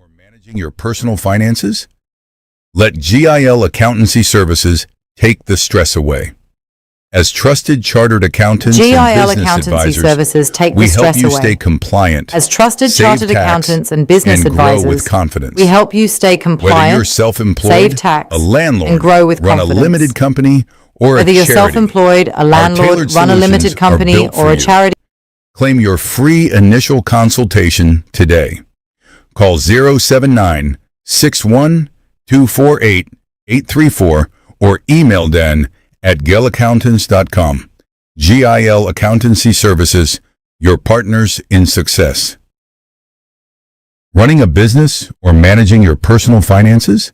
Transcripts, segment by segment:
or managing your personal finances? Let GIL Accountancy Services take the stress away. As trusted chartered accountants GIL and business Accountancy advisors, Services take we the stress help you away. stay compliant, As trusted save chartered tax, accountants and business and grow advisors, with confidence. we help you stay Whether compliant, you're self-employed, save tax, a landlord, and grow with run confidence. a limited company, or Whether a you're charity, self-employed, a landlord, tailored run a solutions limited are company, built for or a you. charity. Claim your free initial consultation today. Call 079-61-248-834 or email Dan at gilaccountants.com. GIL Accountancy Services, your partners in success. Running a business or managing your personal finances?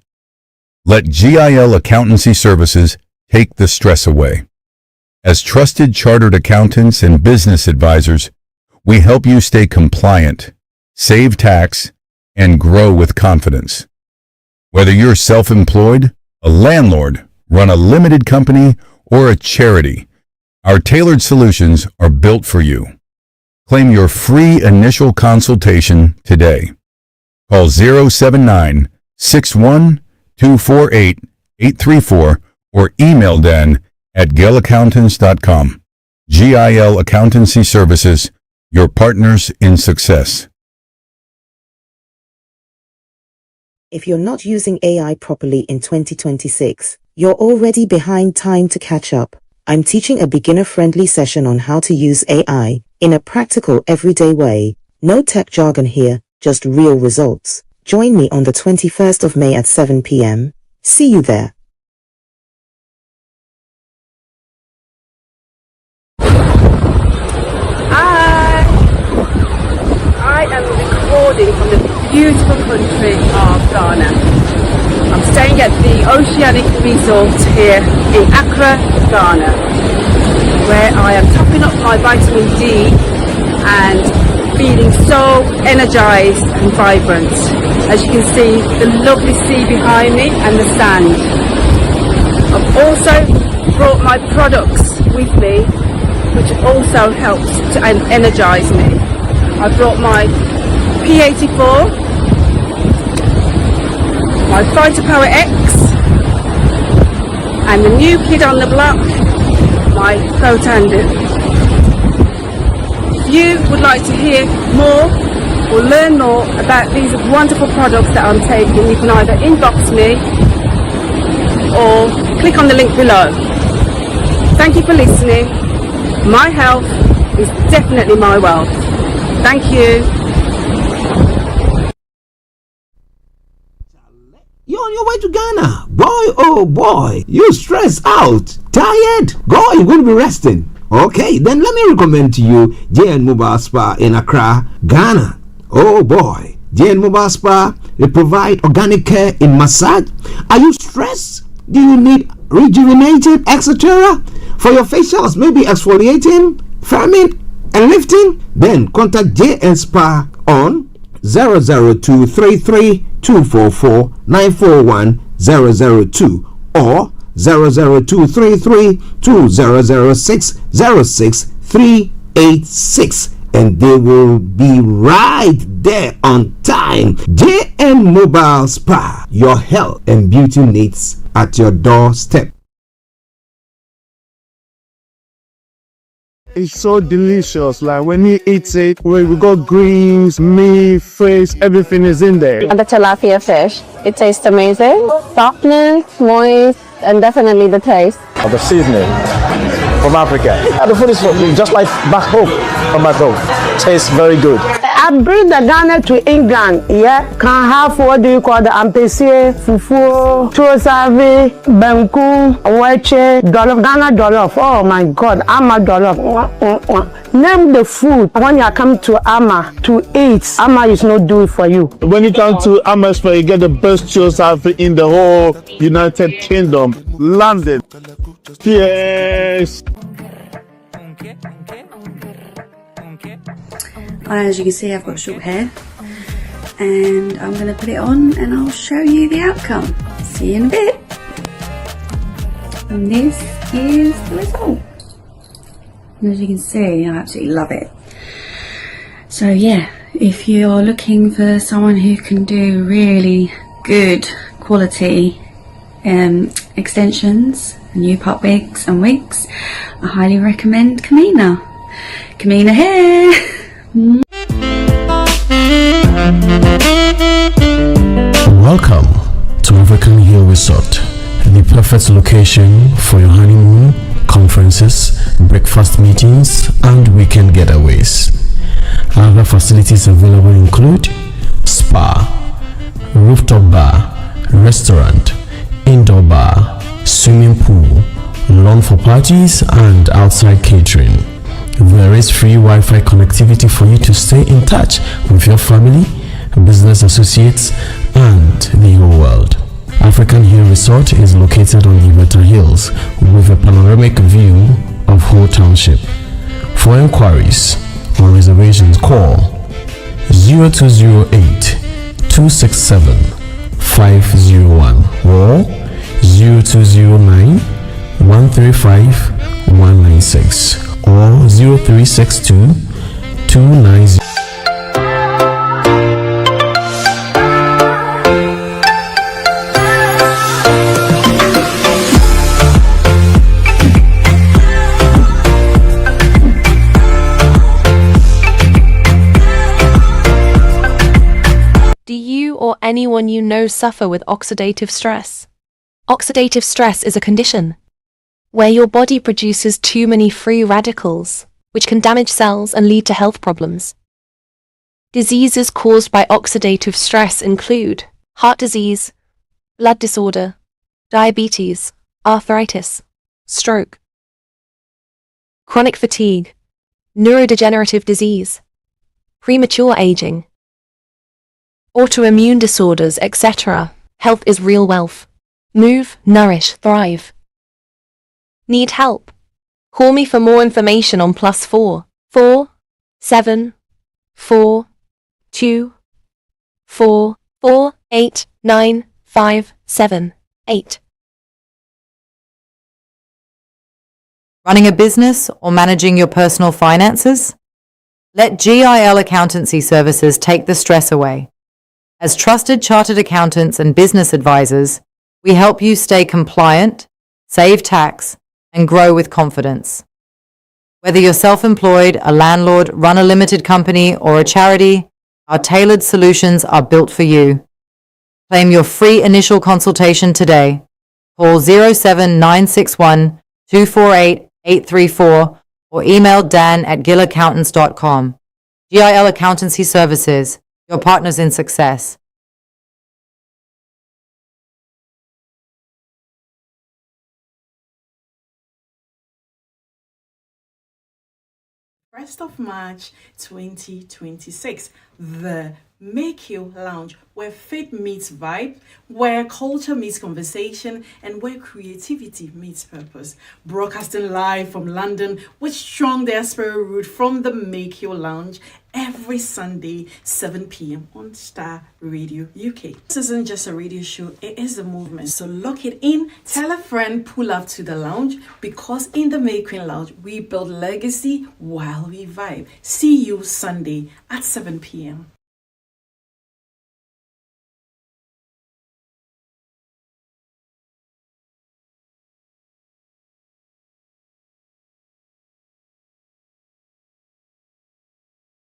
Let GIL Accountancy Services take the stress away. As trusted chartered accountants and business advisors, we help you stay compliant, save tax, and grow with confidence. Whether you're self-employed, a landlord, run a limited company, or a charity, our tailored solutions are built for you. Claim your free initial consultation today. Call 079-61-248-834 or email Dan at gilaccountants.com. GIL Accountancy Services, your partners in success. If you're not using AI properly in 2026, you're already behind time to catch up. I'm teaching a beginner-friendly session on how to use AI in a practical, everyday way. No tech jargon here, just real results. Join me on the 21st of May at 7 p.m. See you there. I am recording from the beautiful country of Ghana. I'm staying at the Oceanic Resort here in Accra, Ghana, where I am topping up my vitamin D and feeling so energized and vibrant. As you can see, the lovely sea behind me and the sand. I've also brought my products with me, which also helps to energize me. I brought my P84, my Fighter Power X, and the new kid on the block, my Protandim. If you would like to hear more or learn more about these wonderful products that I'm taking, you can either inbox me or click on the link below. Thank you for listening. My health is definitely my wealth. Thank you. You're on your way to Ghana. Boy, oh boy, you stressed out, tired. God, you're going to be resting. Okay, then let me recommend to you JN Mobile Spa in Accra, Ghana. Oh boy, JN Mobile Spa, they provide organic care in massage. Are you stressed? Do you need rejuvenated, etc.? For your facials, maybe exfoliating, firming, and lifting? Then contact JN Spa on 00233244941 or 00233200606 and they will be right there on time. JN Mobile Spa, your health and beauty needs at your doorstep. It's so delicious. Like when you eat it, we got greens, meat, fish, everything is in there. And the tilapia fish, it tastes amazing. Softness, moist, and definitely the taste. The seasoning from Africa. The food is just like back home, from back home. Tastes very good. I bring the Ghana to England. Yeah, can have what do you call the ampesi, fufu, chosavi, banku, weche, dollar Ghana dollar. Oh my God, Ama dollar. Name the food when you come to Ama to eat. Ama is not do it for you. When you come to Amersfoort, you get the best chosavi in the whole United Kingdom, London. Yes. As you can see, I've got short hair and I'm going to put it on and I'll show you the outcome. See you in a bit. And this is the result. And as you can see, I absolutely love it. So yeah, if you're looking for someone who can do really good quality extensions, new pop wigs and wigs, I highly recommend Kamina. Kamina here! Welcome to African Hill Resort, the perfect location for your honeymoon, conferences, breakfast meetings, and weekend getaways. Other facilities available include spa, rooftop bar, restaurant, indoor bar, swimming pool, lawn for parties, and outside catering. There is free Wi-Fi connectivity for you to stay in touch with your family, business associates, and the whole world. African Hill Resort is located on Iveta Hills with a panoramic view of whole township. For inquiries or reservations, call 0208 267 501 or 0209 135 196 or 0362 290. Do you or anyone you know suffer with oxidative stress? Oxidative stress is a condition where your body produces too many free radicals, which can damage cells and lead to health problems. Diseases caused by oxidative stress include heart disease, blood disorder, diabetes, arthritis, stroke, chronic fatigue, neurodegenerative disease, premature aging, autoimmune disorders, etc. Health is real wealth. Move, nourish, thrive. Need help? Call me for more information on +4 4 7 4 2 4 4 8 9 5 7 8. Running a business or managing your personal finances? Let GIL Accountancy Services take the stress away. As trusted chartered accountants and business advisors, we help you stay compliant, save tax, and grow with confidence. Whether you're self-employed, a landlord, run a limited company, or a charity, our tailored solutions are built for you. Claim your free initial consultation today. Call 07961 248 834 or email dan@gillaccountants.com. GIL Accountancy Services, your partners in success. First of March 2026, the Make You Lounge, where faith meets vibe, where culture meets conversation, and where creativity meets purpose. Broadcasting live from London with strong diaspora root from the Make You Lounge every Sunday, 7 p.m. on Starr Radio UK. This isn't just a radio show, it is a movement. So lock it in, tell a friend, pull up to the lounge, because in the Make You Lounge, we build legacy while we vibe. See you Sunday at 7 p.m.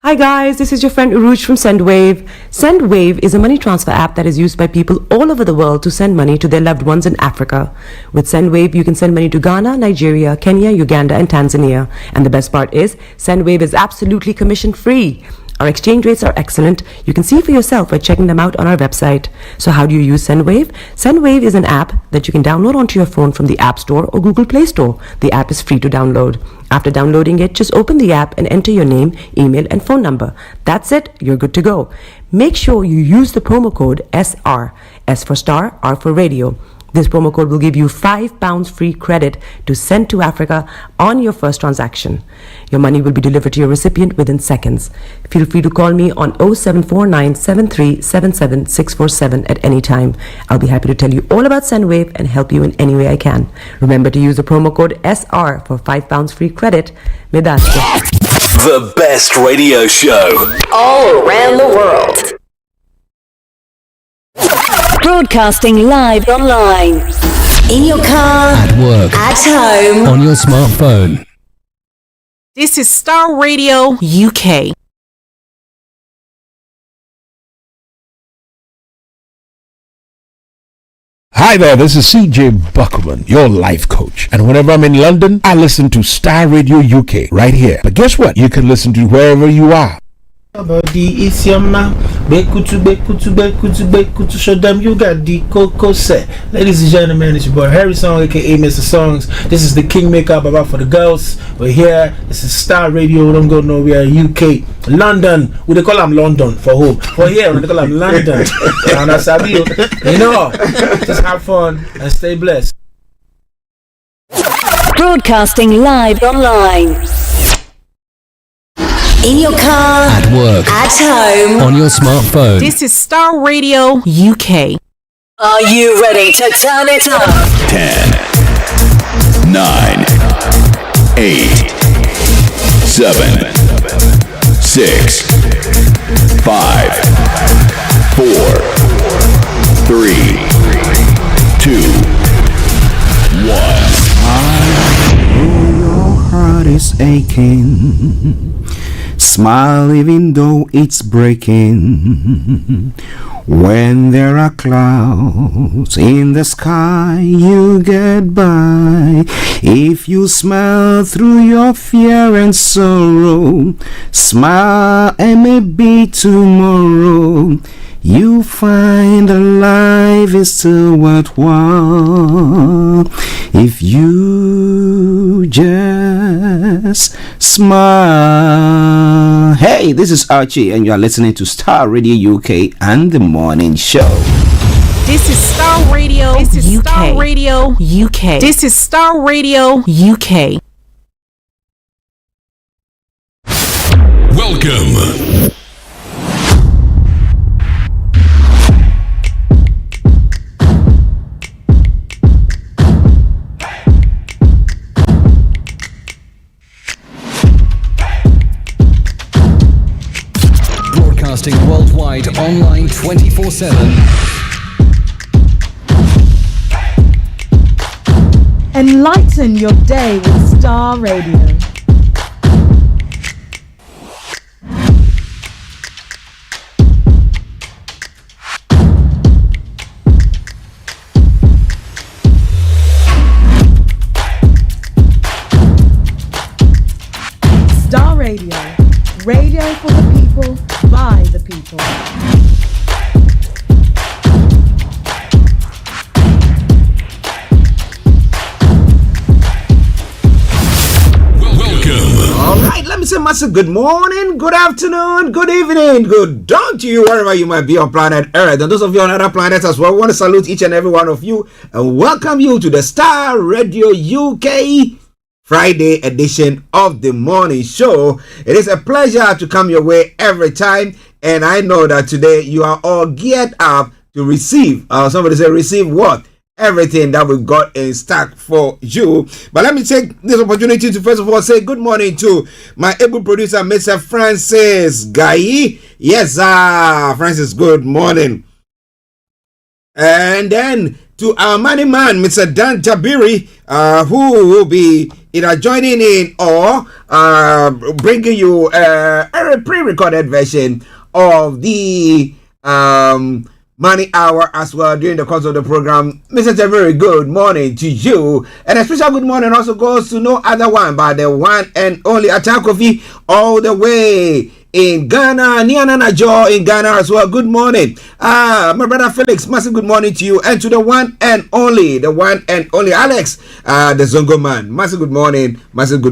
Hi guys, this is your friend Uruj from SendWave. SendWave is a money transfer app that is used by people all over the world to send money to their loved ones in Africa. With SendWave, you can send money to Ghana, Nigeria, Kenya, Uganda, and Tanzania. And the best part is, SendWave is absolutely commission free. Our exchange rates are excellent. You can see for yourself by checking them out on our website. So how do you use SendWave? SendWave is an app that you can download onto your phone from the App Store or Google Play Store. The app is free to download. After downloading it, just open the app and enter your name, email, and phone number. That's it. You're good to go. Make sure you use the promo code SR, S for Star, R for Radio. This promo code will give you £5 free credit to send to Africa on your first transaction. Your money will be delivered to your recipient within seconds. Feel free to call me on 0749 7377 647 at any time. I'll be happy to tell you all about SendWave and help you in any way I can. Remember to use the promo code SR for £5 free credit. Medasco. The best radio show all around the world. Broadcasting live online. In your car. At work. At home. On your smartphone. This is Starr Radio UK. Hi there, this is CJ Buckman, your life coach. And whenever I'm in London, I listen to Starr Radio UK right here. But guess what? You can listen to wherever you are. Body is your man. Bekutu, show them you got the cocoa set. Ladies and gentlemen, it's your boy Harry Song, aka Mr. Songs. This is the Kingmaker Baba for the girls. We're here. This is Starr Radio. Don't go nowhere. UK, London. We they call them London for home. For here, we they call them London. And that's how you know. Just have fun and stay blessed. Broadcasting live online. In your car. At work. At home. On your smartphone. This is Starr Radio UK. Are you ready to turn it up? 10, 9, 8, 7, 6, 5, 4, 3, 2, 1. Your heart is aching. Smile even though it's breaking. When there are clouds in the sky, you get by. If you smile through your fear and sorrow, smile and maybe tomorrow you find that life is still worthwhile if you just smile. Hey, this is Archie and you are listening to Starr Radio UK and the Morning Show. This is Starr Radio. This is UK. Starr Radio UK. This is Starr Radio UK. Welcome. Broadcasting worldwide, online 24/7. Enlighten your day with Starr Radio. Starr Radio. Radio for the people, by the people. Alright, let me say massive good morning, good afternoon, good evening, good dawn to you wherever you might be on planet Earth. And those of you on other planets as well, I want to salute each and every one of you and welcome you to the Starr Radio UK Friday edition of the morning show. It is a pleasure to come your way every time, and I know that today you are all geared up to receive, somebody say receive what? Everything that we've got in stock for you. But let me take this opportunity to first of all say good morning to my able producer, Mr. Francis Guy. Yes, Francis, good morning. And then to our money man, Mr. Dan Tabiri, who will be either joining in or bringing you a pre-recorded version of the Money Hour as well during the course of the program. Mr. Tabiri, good morning to you. And a special good morning also goes to no other one but the one and only Atakofi all the way in Ghana, Niana Joe in Ghana as well. Good morning. My brother Felix, massive good morning to you. And to the one and only Alex, the Zongo man. Massive good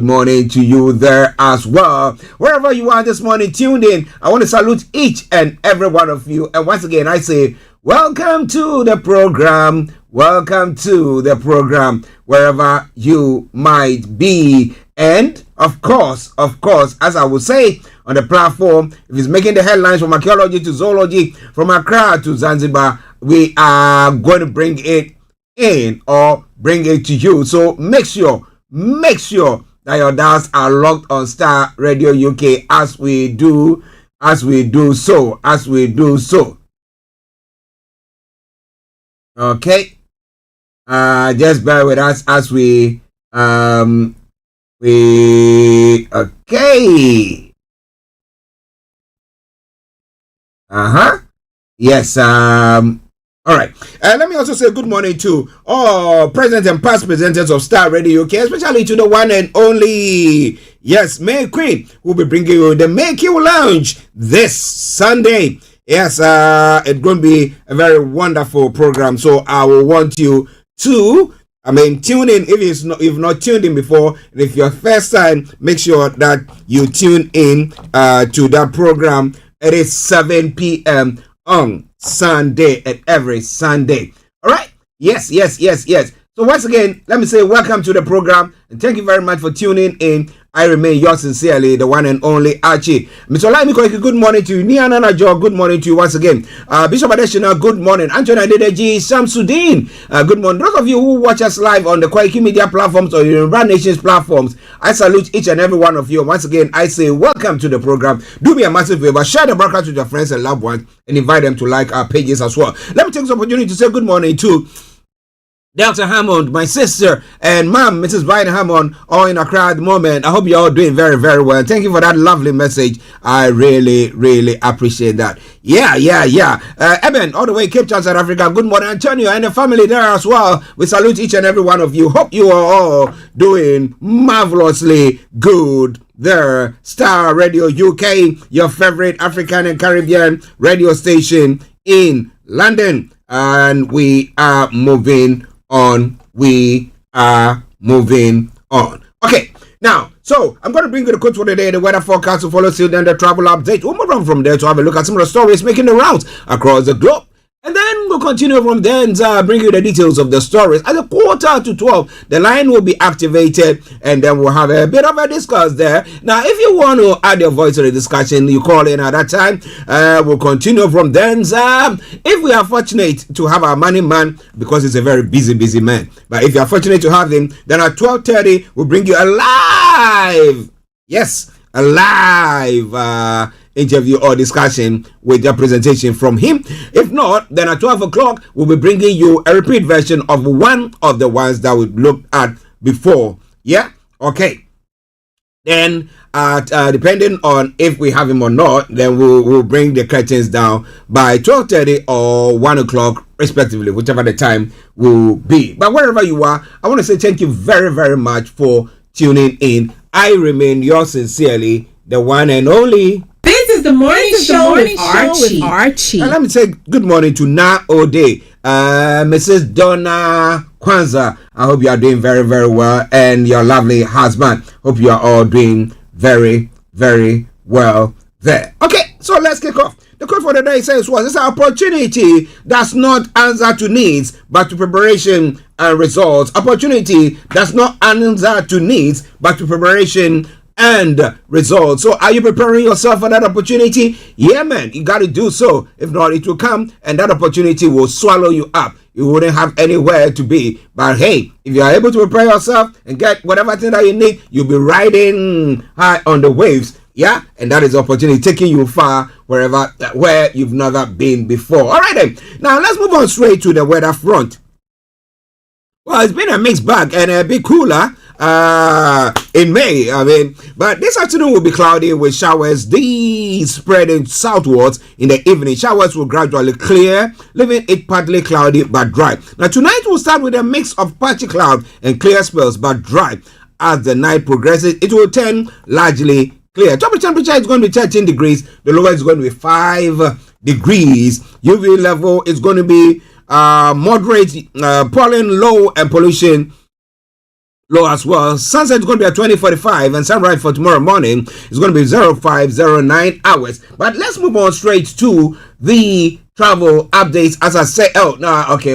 morning to you there as well. Wherever you are this morning, tuned in, I want to salute each and every one of you. And once again, I say, welcome to the program. Welcome to the program, wherever you might be. And of course, as I would say on the platform, if it's making the headlines from archaeology to zoology, from Accra to Zanzibar, we are going to bring it in or bring it to you. So make sure that your dials are locked on Star Radio UK as we do so. Okay. Just bear with us as we okay. Yes. All right. Let me also say good morning to all present and past presenters of Star Radio UK, especially to the one and only, yes, May Queen, who will be bringing you the Make You Lounge this Sunday. Yes, it's going to be a very wonderful program. So I will want you to, tune in if you've not tuned in before. And if your first time, make sure that you tune in to that program. It is 7 p.m. on Sunday, and every Sunday. All right? Yes. So once again, let me say welcome to the program, and thank you very much for tuning in. I remain yours sincerely, the one and only Archie. Mr. Laimiko, good morning to you. Niana Jo, good morning to you once again. Bishop Adeshina, good morning. Anthony Adedeji, Samsudin, good morning. Those of you who watch us live on the Kwaiki Media platforms or Yoruba Nations platforms, I salute each and every one of you. Once again, I say welcome to the program. Do me a massive favor, share the broadcast with your friends and loved ones, and invite them to like our pages as well. Let me take this opportunity to say good morning to Delta Hammond, my sister, and mom, Mrs. Biden Hammond, all in Accra at the moment. I hope you're all doing very, very well. Thank you for that lovely message. I really, really appreciate that. Yeah. Eben, all the way Cape Town, South Africa. Good morning, Antonio, and the family there as well. We salute each and every one of you. Hope you are all doing marvelously good there. Star Radio UK, your favorite African and Caribbean radio station in London. And we are moving on. Okay, now, so I'm going to bring you the quote for the day, the weather forecast to follow, then the travel update. We'll move on from there to have a look at some of the stories making the rounds across the globe. And then we'll continue from there and bring you the details of the stories. At 11:45, the line will be activated, and then we'll have a bit of a discuss there. Now, if you want to add your voice to the discussion, you call in at that time. We'll continue from then. If we are fortunate to have our money man, because he's a very busy man, but if you are fortunate to have him, then at 12:30, we'll bring you a live interview or discussion with a presentation from him. If not, then at 12 o'clock, we'll be bringing you a repeat version of one of the ones that we looked at before. Yeah? Okay. Then, depending on if we have him or not, then we'll bring the curtains down by 12:30 or 1 o'clock, respectively, whichever the time will be. But wherever you are, I want to say thank you very, very much for tuning in. I remain yours sincerely, the one and only. This is the morning show with Archie. And let me say good morning to Na Ode, Mrs. Donna Kwanzaa. I hope you are doing very, very well, and your lovely husband. Hope you are all doing very, very well there. Okay, so let's kick off. The quote for the day says, "It's an opportunity does not answer to needs, but to preparation and results. Opportunity does not answer to needs, but to preparation and results." So are you preparing yourself for that opportunity? Yeah, man, you got to do so. If not, it will come and that opportunity will swallow you up. You wouldn't have anywhere to be. But hey, if you are able to prepare yourself and get whatever thing that you need, you'll be riding high on the waves. Yeah, and that is opportunity taking you far where you've never been before. All right, then. Now let's move on straight to the weather front. Well, it's been a mixed bag and a bit cooler in May, but this afternoon will be cloudy with showers spreading southwards in the evening. Showers will gradually clear, leaving it partly cloudy but dry. Now tonight we'll start with a mix of patchy cloud and clear spells but dry. As the night progresses, it will turn largely clear. Top temperature is going to be 13 degrees. The lower is going to be 5 degrees. UV level is going to be moderate, pollen low, and pollution low as well. Sunset is going to be at 20:45, and sunrise for tomorrow morning is going to be 0509 hours. But let's move on straight to the travel updates. As I say,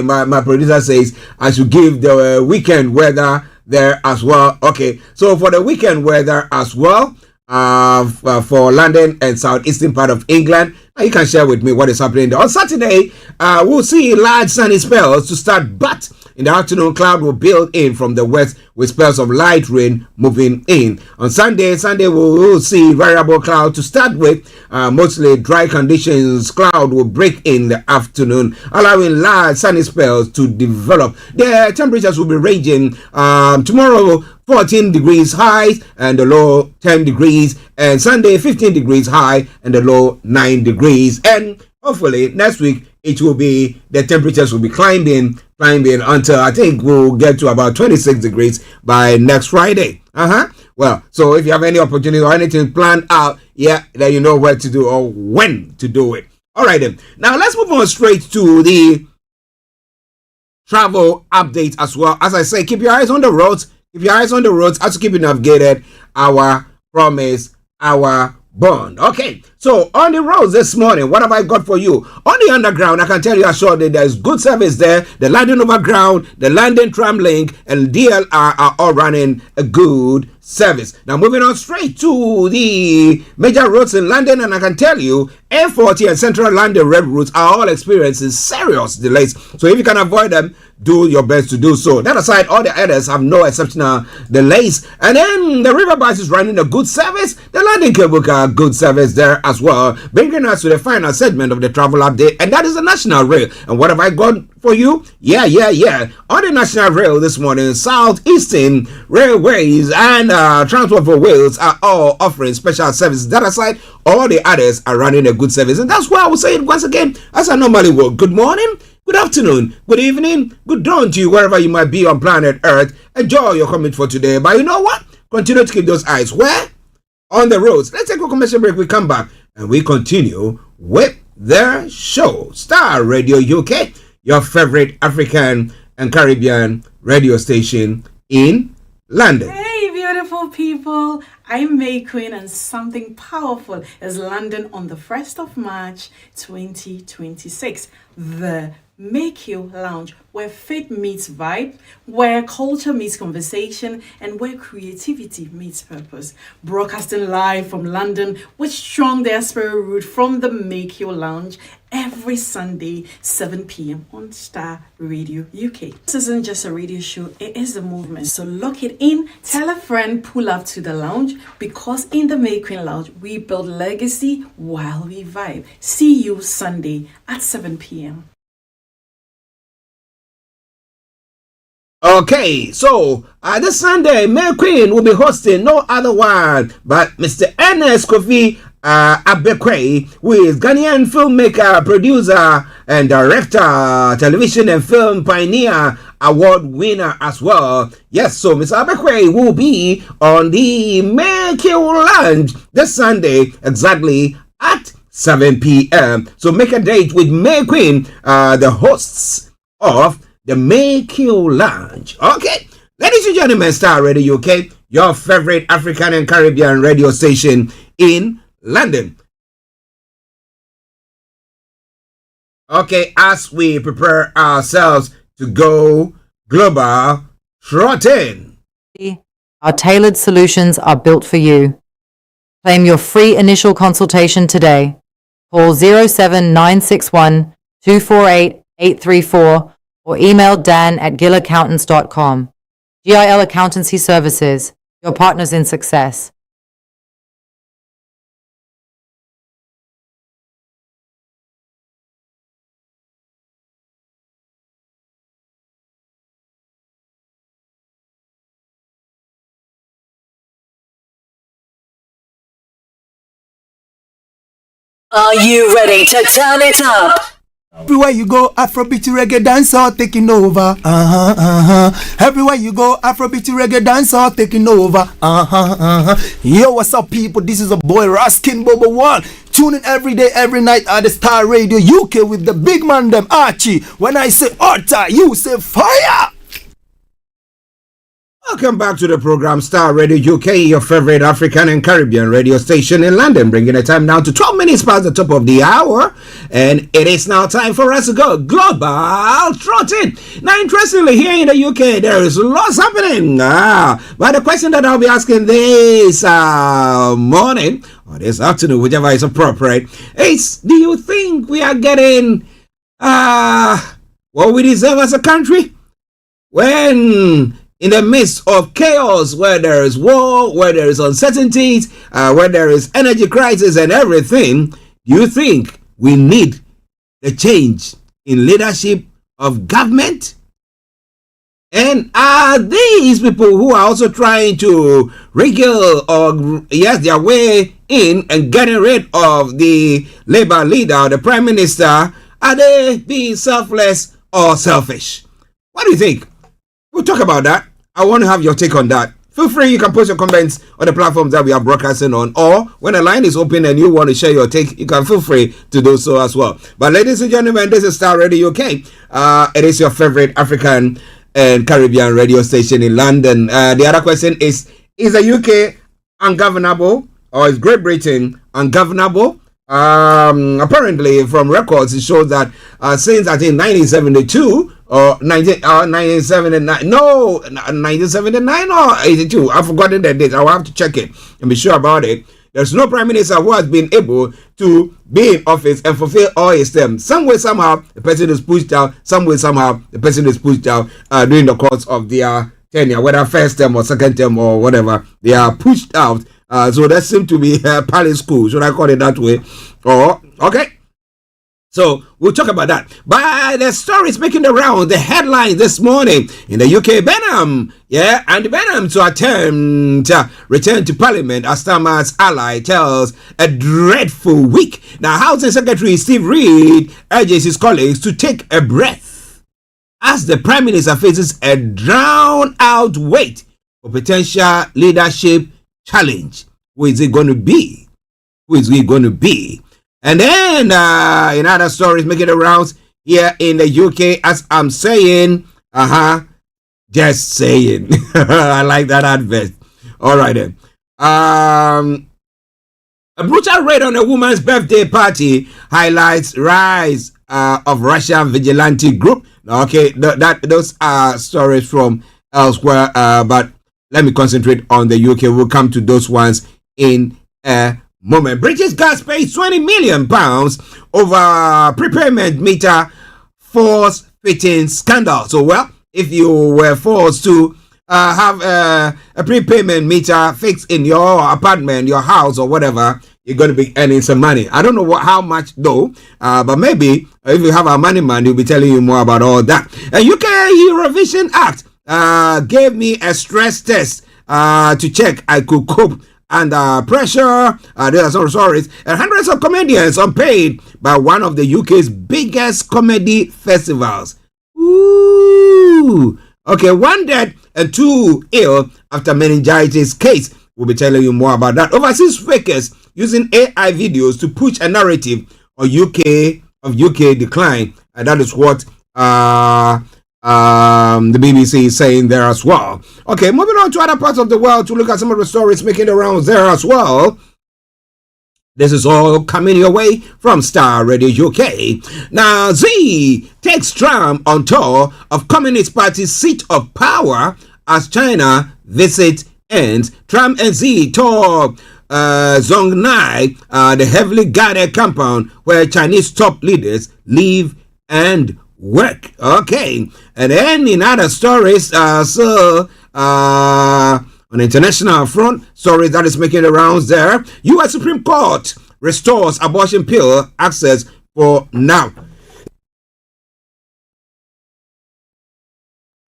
my producer says I should give the weekend weather there as well. Okay, so for the weekend weather as well, for London and southeastern part of England, you can share with me what is happening there. On Saturday, we'll see large sunny spells to start, but In the afternoon, cloud will build in from the west with spells of light rain moving in. On Sunday we'll see variable cloud to start with. Mostly dry conditions. Cloud will break in the afternoon, allowing large sunny spells to develop. The temperatures will be ranging tomorrow 14 degrees high and the low 10 degrees, and Sunday 15 degrees high and the low 9 degrees. And hopefully next week it will be, the temperatures will be climbing until I think we'll get to about 26 degrees by next Friday. Well, so if you have any opportunity or anything planned out, then you know where to do or when to do it. All right then. Now let's move on straight to the travel update as well. As I say, keep your eyes on the roads. Keep your eyes on the roads as to keep you navigated. Our promise, our bond. Okay, so on the roads this morning, what have I got for you? On the underground, I can tell you assuredly there's good service there. The landing overground, the landing tram link, and DLR are all running a good service. Now moving on straight to the major roads in London, and I can tell you A40 and Central London Red routes are all experiencing serious delays. So if you can avoid them, do your best to do so. That aside, all the others have no exceptional delays. And then the river bus is running a good service. The landing cable car, good service there as well. Bringing us to the final segment of the travel update, and that is the National Rail. And what have I got for you? Yeah. On the National Rail this morning, Southeastern Railways and Transport for Wales are all offering special services. That aside, all the others are running a good service. And that's why I will say it once again, as I normally will. Good morning, good afternoon, good evening, good dawn to you wherever you might be on planet Earth. Enjoy your commute for today. But you know what? Continue to keep those eyes where? On the roads. Let's take a commercial break. We come back and we continue with the show. Starr Radio UK, your favorite African and Caribbean radio station in London. Hey, beautiful people. I'm May Queen, and something powerful is landing on the 1st of March 2026. The Make You Lounge, where faith meets vibe, where culture meets conversation, and where creativity meets purpose. Broadcasting live from London with strong diaspora root from the Make You Lounge every Sunday, 7 p.m. on Starr Radio UK. This isn't just a radio show, it is a movement. So lock it in, tell a friend, pull up to the lounge, because in the May Queen Lounge, we build legacy while we vibe. See you Sunday at 7 p.m. Okay, so this Sunday, May Queen will be hosting no other one but Mr. Ernest Kofi Abekwe, who is Ghanaian filmmaker, producer, and director, television and film pioneer, award winner as well. Yes, so Mr. Abekwe will be on the Make You Lounge this Sunday exactly at 7 p.m. So make a date with May Queen, the hosts of the Make You Lounge. Okay, ladies and gentlemen, Starr Radio UK, your favorite African and Caribbean radio station in London. Okay, as we prepare ourselves to go global, trotting. Our tailored solutions are built for you. Claim your free initial consultation today. Call 07961 248 834 or email dan@gillaccountants.com. GIL Accountancy Services, your partners in success. Are you ready to turn it up? Everywhere you go, Afrobeat reggae dancehall taking over. Everywhere you go, Afrobeat reggae dancehall taking over. Yo, what's up, people? This is a boy Raskin Bobo One. Tune in every day, every night at the Starr Radio UK with the big man them Archie. When I say Orta, you say fire. Welcome back to the program Starr Radio UK, your favorite African and Caribbean radio station in London, bringing the time now to 12 minutes past the top of the hour, and it is now time for us to go global trotting. Now, interestingly, here in the UK, there is lots happening. But the question that I'll be asking this morning, or this afternoon, whichever is appropriate, is, do you think we are getting what we deserve as a country? when in the midst of chaos, where there is war, where there is uncertainties, where there is energy crisis and everything, do you think we need a change in leadership of government? And are these people who are also trying to wriggle or their way in and getting rid of the Labour leader, the Prime Minister, are they being selfless or selfish? What do you think? We'll talk about that. I want to have your take on that. Feel free, you can post your comments on the platforms that we are broadcasting on, or when a line is open and you want to share your take, you can feel free to do so as well. But ladies and gentlemen, this is Starr Radio UK. It is your favorite African and Caribbean radio station in London. The other question is the UK ungovernable, or is Great Britain ungovernable? Apparently from records it shows that since I think 1972 or 1979 or 82, I've forgotten the date. I'll have to check it and be sure about it. There's no prime minister who has been able to be in office and fulfill all his terms. Some way, somehow, the person is pushed out. Some way, somehow, the person is pushed out during the course of their tenure, whether first term or second term or whatever. They are pushed out. So that seems to be palace school. Should I call it that way? Okay. So we'll talk about that. But the story is making the round, the headline this morning in the UK. Benham, and Benham to attempt return to Parliament as Starmer's ally tells a dreadful week. Now, Housing Secretary Steve Reid urges his colleagues to take a breath as the Prime Minister faces a drown-out wait for potential leadership challenge. Who is it going to be? And then in other stories making the rounds here in the UK, as I'm saying, just saying. I like that advert. All right then. A brutal raid on a woman's birthday party highlights rise of Russian vigilante group. Okay, those are stories from elsewhere, but let me concentrate on the UK. We'll come to those ones in a moment. British Gas pays £20 million over prepayment meter force fitting scandal. So, well, if you were forced to have a prepayment meter fixed in your apartment, your house, or whatever, you're going to be earning some money. I don't know how much though, but maybe if you have a money man, he'll be telling you more about all that. A UK Eurovision Act gave me a stress test to check I could cope under pressure. There are some stories. And hundreds of comedians unpaid by one of the UK's biggest comedy festivals. Ooh. Okay, one dead and two ill after meningitis case. We'll be telling you more about that. Overseas fakers using AI videos to push a narrative of UK decline. And that is what the BBC is saying there as well. Okay, moving on to other parts of the world to look at some of the stories making the rounds there as well. This is all coming your way from Starr Radio UK. Now, Z takes Trump on tour of Communist Party's seat of power as China visit ends. Trump and Z tour Zongnai, the heavily guarded compound where Chinese top leaders live and work. Okay, and then in other stories, on the international front, stories that is making the rounds there. U.S. Supreme Court restores abortion pill access for now.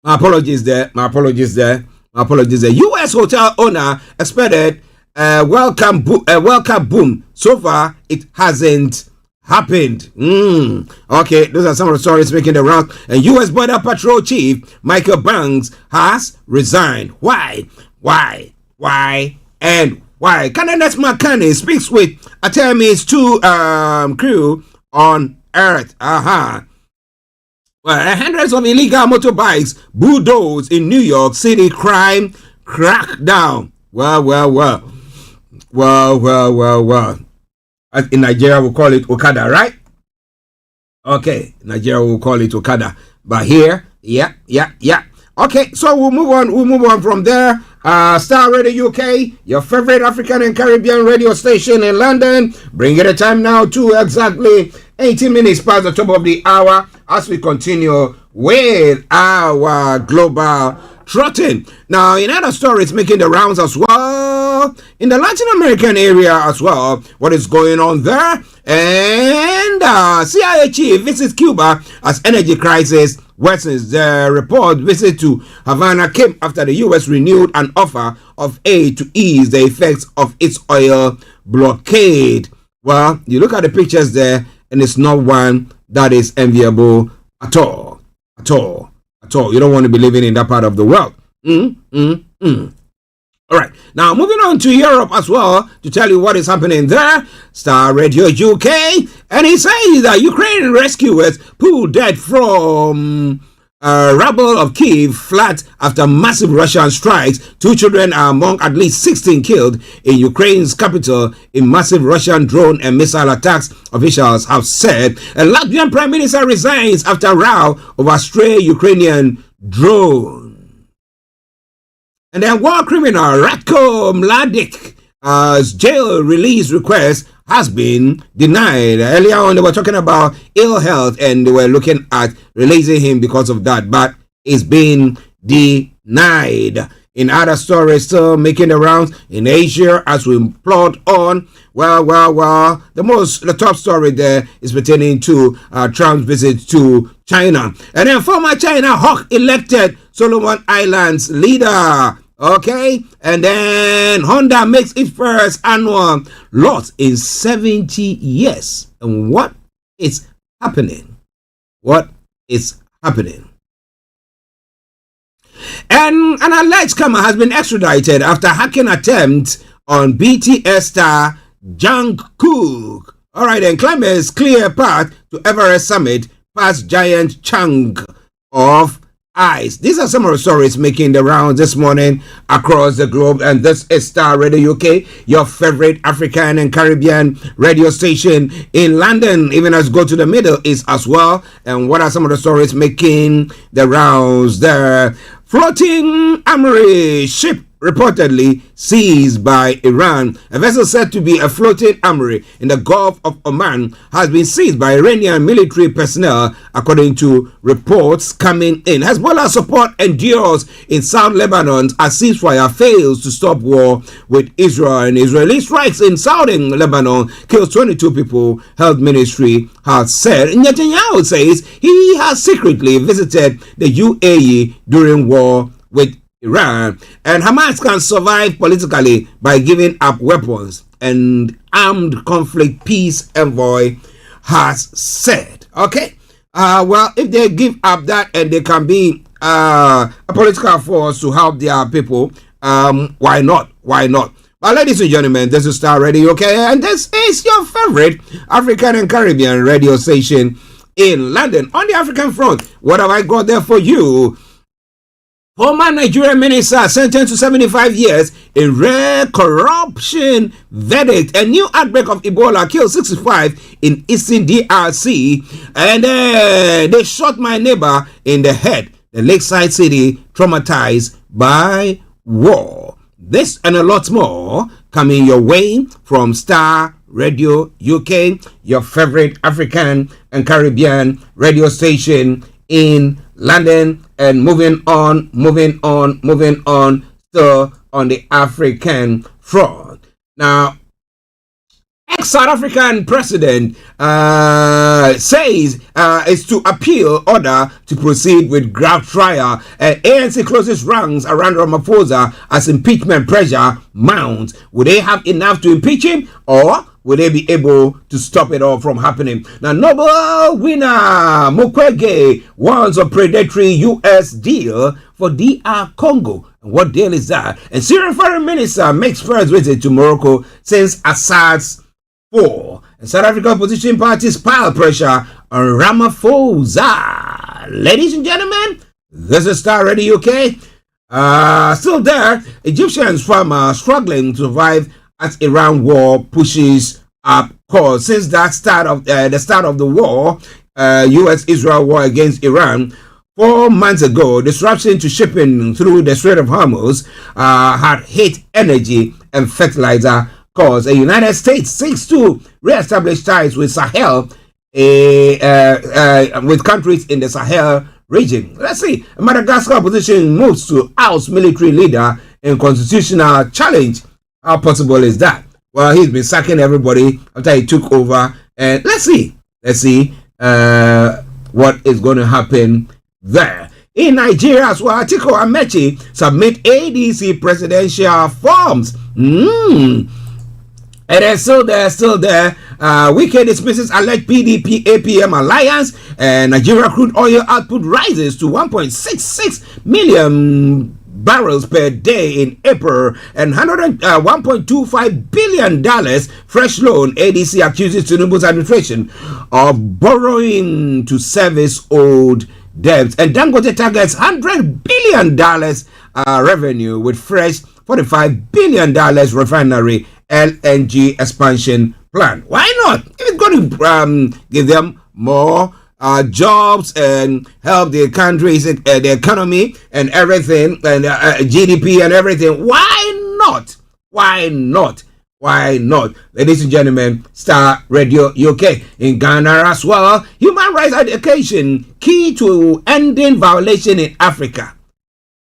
My apologies there. U.S. hotel owner expected a welcome boom. So far, it hasn't happened. Okay, those are some of the stories making the rounds. And U.S. Border Patrol Chief Michael Banks has resigned. Why? And why? Canada's McCanny speaks with Artemis 2 crew on Earth. Well, hundreds of illegal motorbikes bulldozed in New York City crime crackdown. Well. In Nigeria, we'll call it Okada, right? Okay, Nigeria will call it Okada. But here, yeah. Okay, so we'll move on from there. Starr Radio UK, your favorite African and Caribbean radio station in London. Bring it a time now to exactly 18 minutes past the top of the hour as we continue with our global trotting. Now, in other stories making the rounds as well, in the Latin American area as well, what is going on there? And CIA chief visits Cuba as energy crisis worsens. The report visit to Havana came after the U.S. renewed an offer of aid to ease the effects of its oil blockade. Well, you look at the pictures there, and it's not one that is enviable at all. At all. At all. You don't want to be living in that part of the world. All right. Now, moving on to Europe as well to tell you what is happening there. Starr Radio UK. And he says that Ukrainian rescuers pulled dead from rubble of Kyiv flat after massive Russian strikes. 2 children are among at least 16 killed in Ukraine's capital in massive Russian drone and missile attacks, officials have said. A Latvian prime minister resigns after row over stray Ukrainian drone. And then war criminal Ratko Mladik's jail release request has been denied. Earlier on, they were talking about ill health and they were looking at releasing him because of that, but it's been denied. In other stories still making the rounds in Asia as we plot on, the top story there is pertaining to Trump's visit to China. And then former China hawk elected Solomon Islands leader. Okay, and then Honda makes its first annual loss in 70 years. And what is happening? What is happening? And an alleged scammer has been extradited after hacking attempt on BTS star Jungkook. All right, and climbers clear path to Everest summit past giant chunk of ice. These are some of the stories making the rounds this morning across the globe, and this is Starr Radio UK, your favorite African and Caribbean radio station in London, even as go to the Middle East as well. And what are some of the stories making the rounds there? Floating armory ship reportedly seized by Iran. A vessel said to be a floating armory in the Gulf of Oman has been seized by Iranian military personnel, according to reports coming in. Hezbollah support endures in South Lebanon as ceasefire fails to stop war with Israel. And Israeli strikes in southern Lebanon kills 22 people, health ministry has said. Netanyahu says he has secretly visited the UAE during war with Iran, and Hamas can survive politically by giving up weapons, and armed conflict peace envoy has said. Okay, well, if they give up that and they can be a political force to help their people, why not? Why not? But ladies and gentlemen, this is Starr Radio, okay, and this is your favorite African and Caribbean radio station in London. On the African front, what have I got there for you? Former Nigerian minister sentenced to 75 years in rare corruption verdict. A new outbreak of Ebola killed 65 in Eastern DRC. And they shot my neighbor in the head. The lakeside city traumatized by war. This and a lot more coming your way from Starr Radio UK, your favorite African and Caribbean radio station in London. And moving on, still on the African front. Now, ex-South African president says is to appeal order to proceed with graft trial. ANC closes ranks around Ramaphosa as impeachment pressure mounts. Would they have enough to impeach him, or will they be able to stop it all from happening? Now, Nobel winner Mukwege wants a predatory U.S. deal for DR Congo. And what deal is that? And Syrian foreign minister makes first visit to Morocco since Assad's fall. And South African opposition parties pile pressure on Ramaphosa. Ladies and gentlemen, this is Starr Radio UK. Still there, Egyptians farmers struggling to survive as Iran war pushes up costs. Since the start of the war, U.S.-Israel war against Iran, 4 months ago, disruption to shipping through the Strait of Hormuz had hit energy and fertilizer costs. The United States seeks to re-establish ties with Sahel, with countries in the Sahel region. Let's see. Madagascar opposition moves to oust military leader in constitutional challenge. How possible is that? Well, he's been sacking everybody after he took over. And let's see what is going to happen there. In Nigeria as well, Atiku Amechi submit ADC presidential forms. And they're still there. Wike dismisses alleged PDP APM alliance, and Nigeria crude oil output rises to 1.66 million barrels per day in April, and $1.25 billion fresh loan. ADC accuses Tinubu's administration of borrowing to service old debts, and Dangote targets $100 billion revenue with fresh $45 billion refinery LNG expansion plan. Why not? It's going to give them more jobs and help the countries, the economy and everything, and GDP and everything. Why not? Why not? Why not? Ladies and gentlemen, Star Radio UK. In Ghana as well, human rights education key to ending violation in Africa.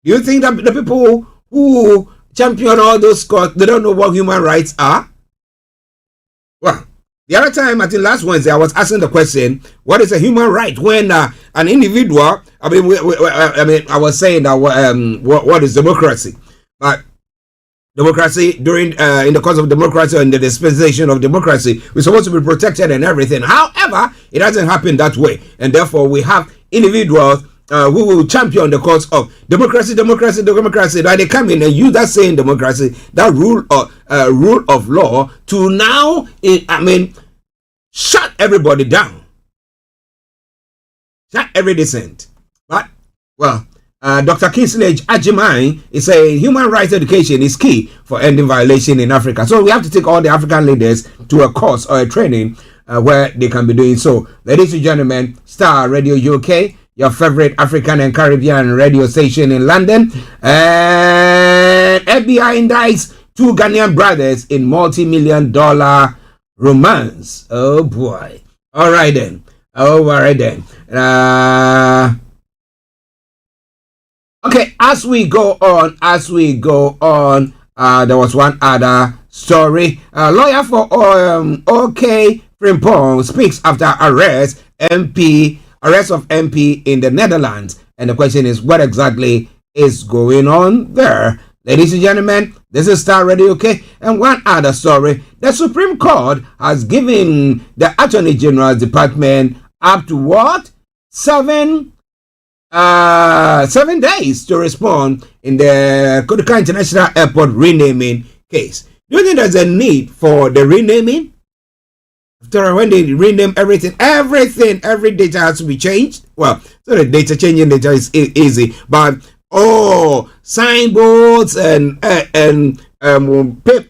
Do you think that the people who champion all those causes, they don't know what human rights are? Well, the other time, I think last Wednesday, I was asking the question, what is a human right? When an individual, I was saying that what is democracy? But democracy, during in the course of democracy, and the dispensation of democracy, we're supposed to be protected and everything. However, it doesn't happen that way, and therefore we have individuals who will champion the cause of democracy. That they come in and use that same democracy, that rule of law, to now, shut everybody down, shut every dissent. But well, Dr. Kingsley Ajimai is saying human rights education is key for ending violation in Africa. So we have to take all the African leaders to a course or a training where they can be doing so. Ladies and gentlemen, Star Radio UK, your favorite African and Caribbean radio station in London. And FBI indicts 2 Ghanaian brothers in multi-million-dollar romance. Oh boy. All right then. Okay, as we go on, there was one other story. Lawyer for OK Frimpong speaks after arrest of MP in the Netherlands. And the question is, what exactly is going on there? Ladies and gentlemen, this is Star Radio, okay? And one other story. The Supreme Court has given the Attorney General's Department up to what? 7 days to respond in the Koduka International Airport renaming case. Do you think there's a need for the renaming? After when they rename every data has to be changed. Well, so the changing data is easy, but signboards and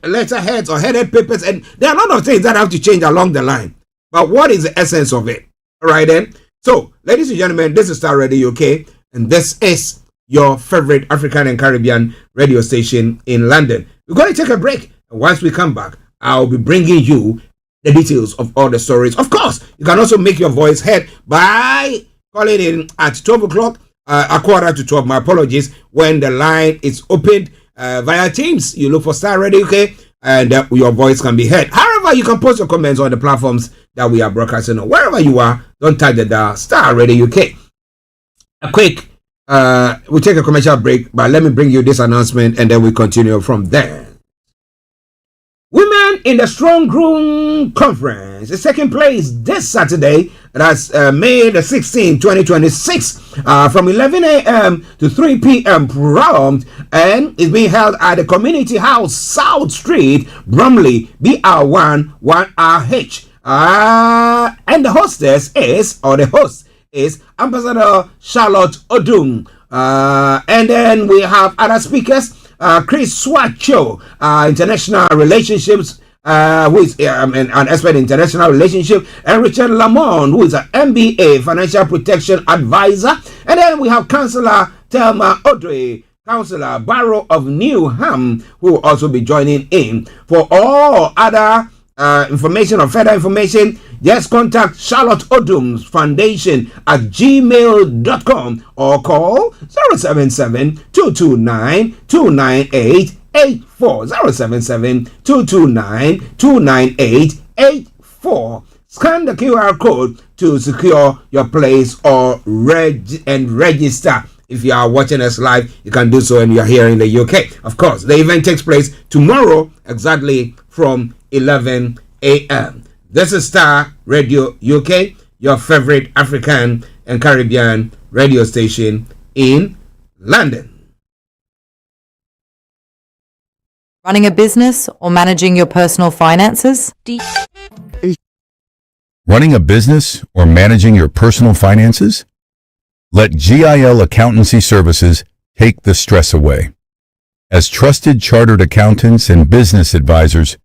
letterheads or headed papers, and there are a lot of things that have to change along the line. But what is the essence of it? All right then. So, ladies and gentlemen, this is Star Radio UK, and this is your favorite African and Caribbean radio station in London. We're going to take a break, and once we come back, I'll be bringing you the details of all the stories. Of course, you can also make your voice heard by calling in at 12 o'clock, a quarter to 12. My apologies. When the line is opened via Teams, you look for Star Radio UK, and your voice can be heard. However, you can post your comments on the platforms that we are broadcasting on. Wherever you are, don't touch the Star Radio UK. A quick, we'll take a commercial break, but let me bring you this announcement, and then we continue from there. Women in the Strong Room Conference is taking place this Saturday. That's May the 16th, 2026, from 11 a.m. to 3 p.m. prompt, and is being held at the Community House, South Street, Bromley, BR1 1RH. And the host is Ambassador Charlotte Odum. And then we have other speakers. Chris Swacho, international relationships, who is an expert in international relationship, and Richard Lamont, who is an MBA financial protection advisor. And then we have Councillor Thelma Audrey, Councillor Barrow of Newham, who will also be joining in. For all other information or further information, just contact Charlotte Odum's Foundation at gmail.com or call 077-229-298-84. 077-229-298-84. Scan the QR code to secure your place or register. If you are watching us live, you can do so and you're here in the UK. Of course, the event takes place tomorrow exactly from 11 a.m. This is Starr Radio UK, your favorite African and Caribbean radio station in London. Running a business or managing your personal finances? Running a business or managing your personal finances? Let GIL Accountancy Services take the stress away. As trusted chartered accountants and business advisors,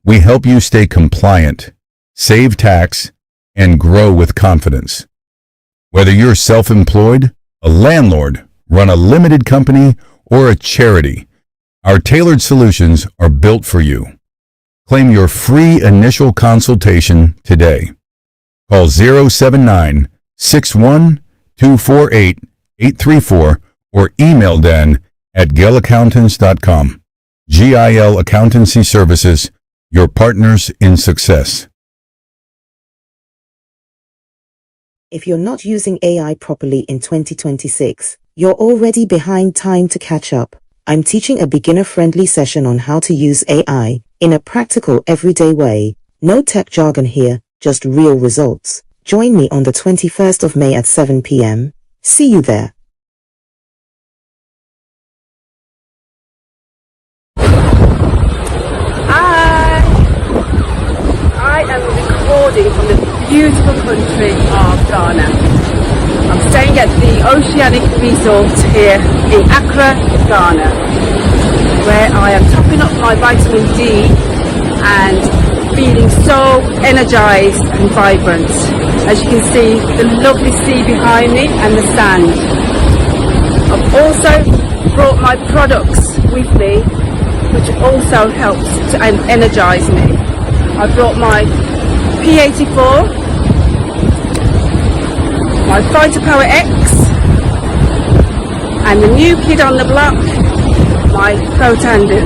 we help you stay compliant, save tax, and grow with confidence. Whether you're self-employed, a landlord, run a limited company, or a charity, our tailored solutions are built for you. Claim your free initial consultation today. Call 079-61-248-834 or email Dan at gilaccountants.com. GIL Accountancy Services, your partners in success. If you're not using AI properly in 2026, you're already behind time to catch up. I'm teaching a beginner-friendly session on how to use AI in a practical, everyday way. No tech jargon here, just real results. Join me on the 21st of May at 7 p.m. See you there. I am recording from the beautiful country of Ghana. I'm staying at the Oceanic Resort here in Accra, Ghana, where I am topping up my vitamin D and feeling so energized and vibrant. As you can see, the lovely sea behind me and the sand. I've also brought my products with me, which also helps to energize me. I brought my P84, my Fighter Power X, and the new kid on the block, my Protandu.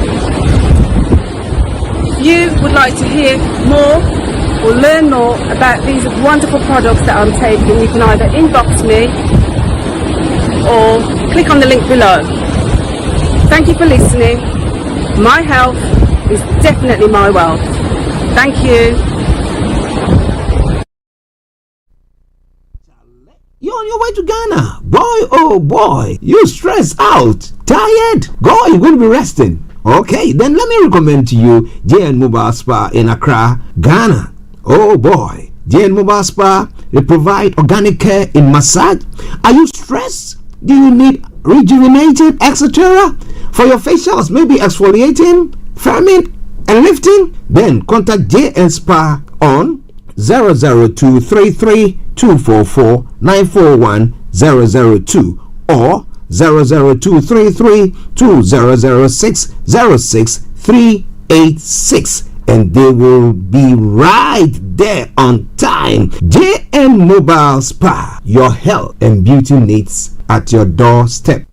If you would like to hear more or learn more about these wonderful products that I'm taking, you can either inbox me or click on the link below. Thank you for listening. My health is definitely my wealth. Thank you. You're on your way to Ghana. Boy, oh boy, you stressed out, tired. Go, you're going to be resting. Okay, then let me recommend to you JN Mobile Spa in Accra, Ghana. Oh boy, JN Mobile Spa, they provide organic care in massage. Are you stressed? Do you need rejuvenated, etc.? For your facials, maybe exfoliating, firming, and lifting? Then contact JN Spa on 00233244941 or 00233200606 and they will be right there on time. JN Mobile Spa, your health and beauty needs at your doorstep.